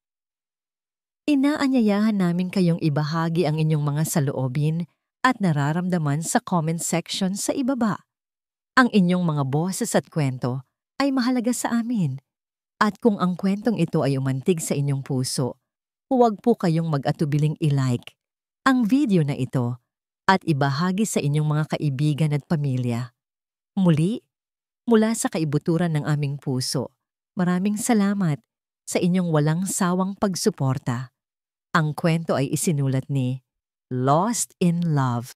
Inaanyayahan namin kayong ibahagi ang inyong mga saloobin at nararamdaman sa comment section sa ibaba. Ang inyong mga boses at kwento ay mahalaga sa amin. At kung ang kwentong ito ay umantig sa inyong puso, huwag po kayong mag-atubiling i-like ang video na ito at ibahagi sa inyong mga kaibigan at pamilya. Muli, mula sa kaibuturan ng aming puso, maraming salamat sa inyong walang sawang pagsuporta. Ang kwento ay isinulat ni Lost in Love.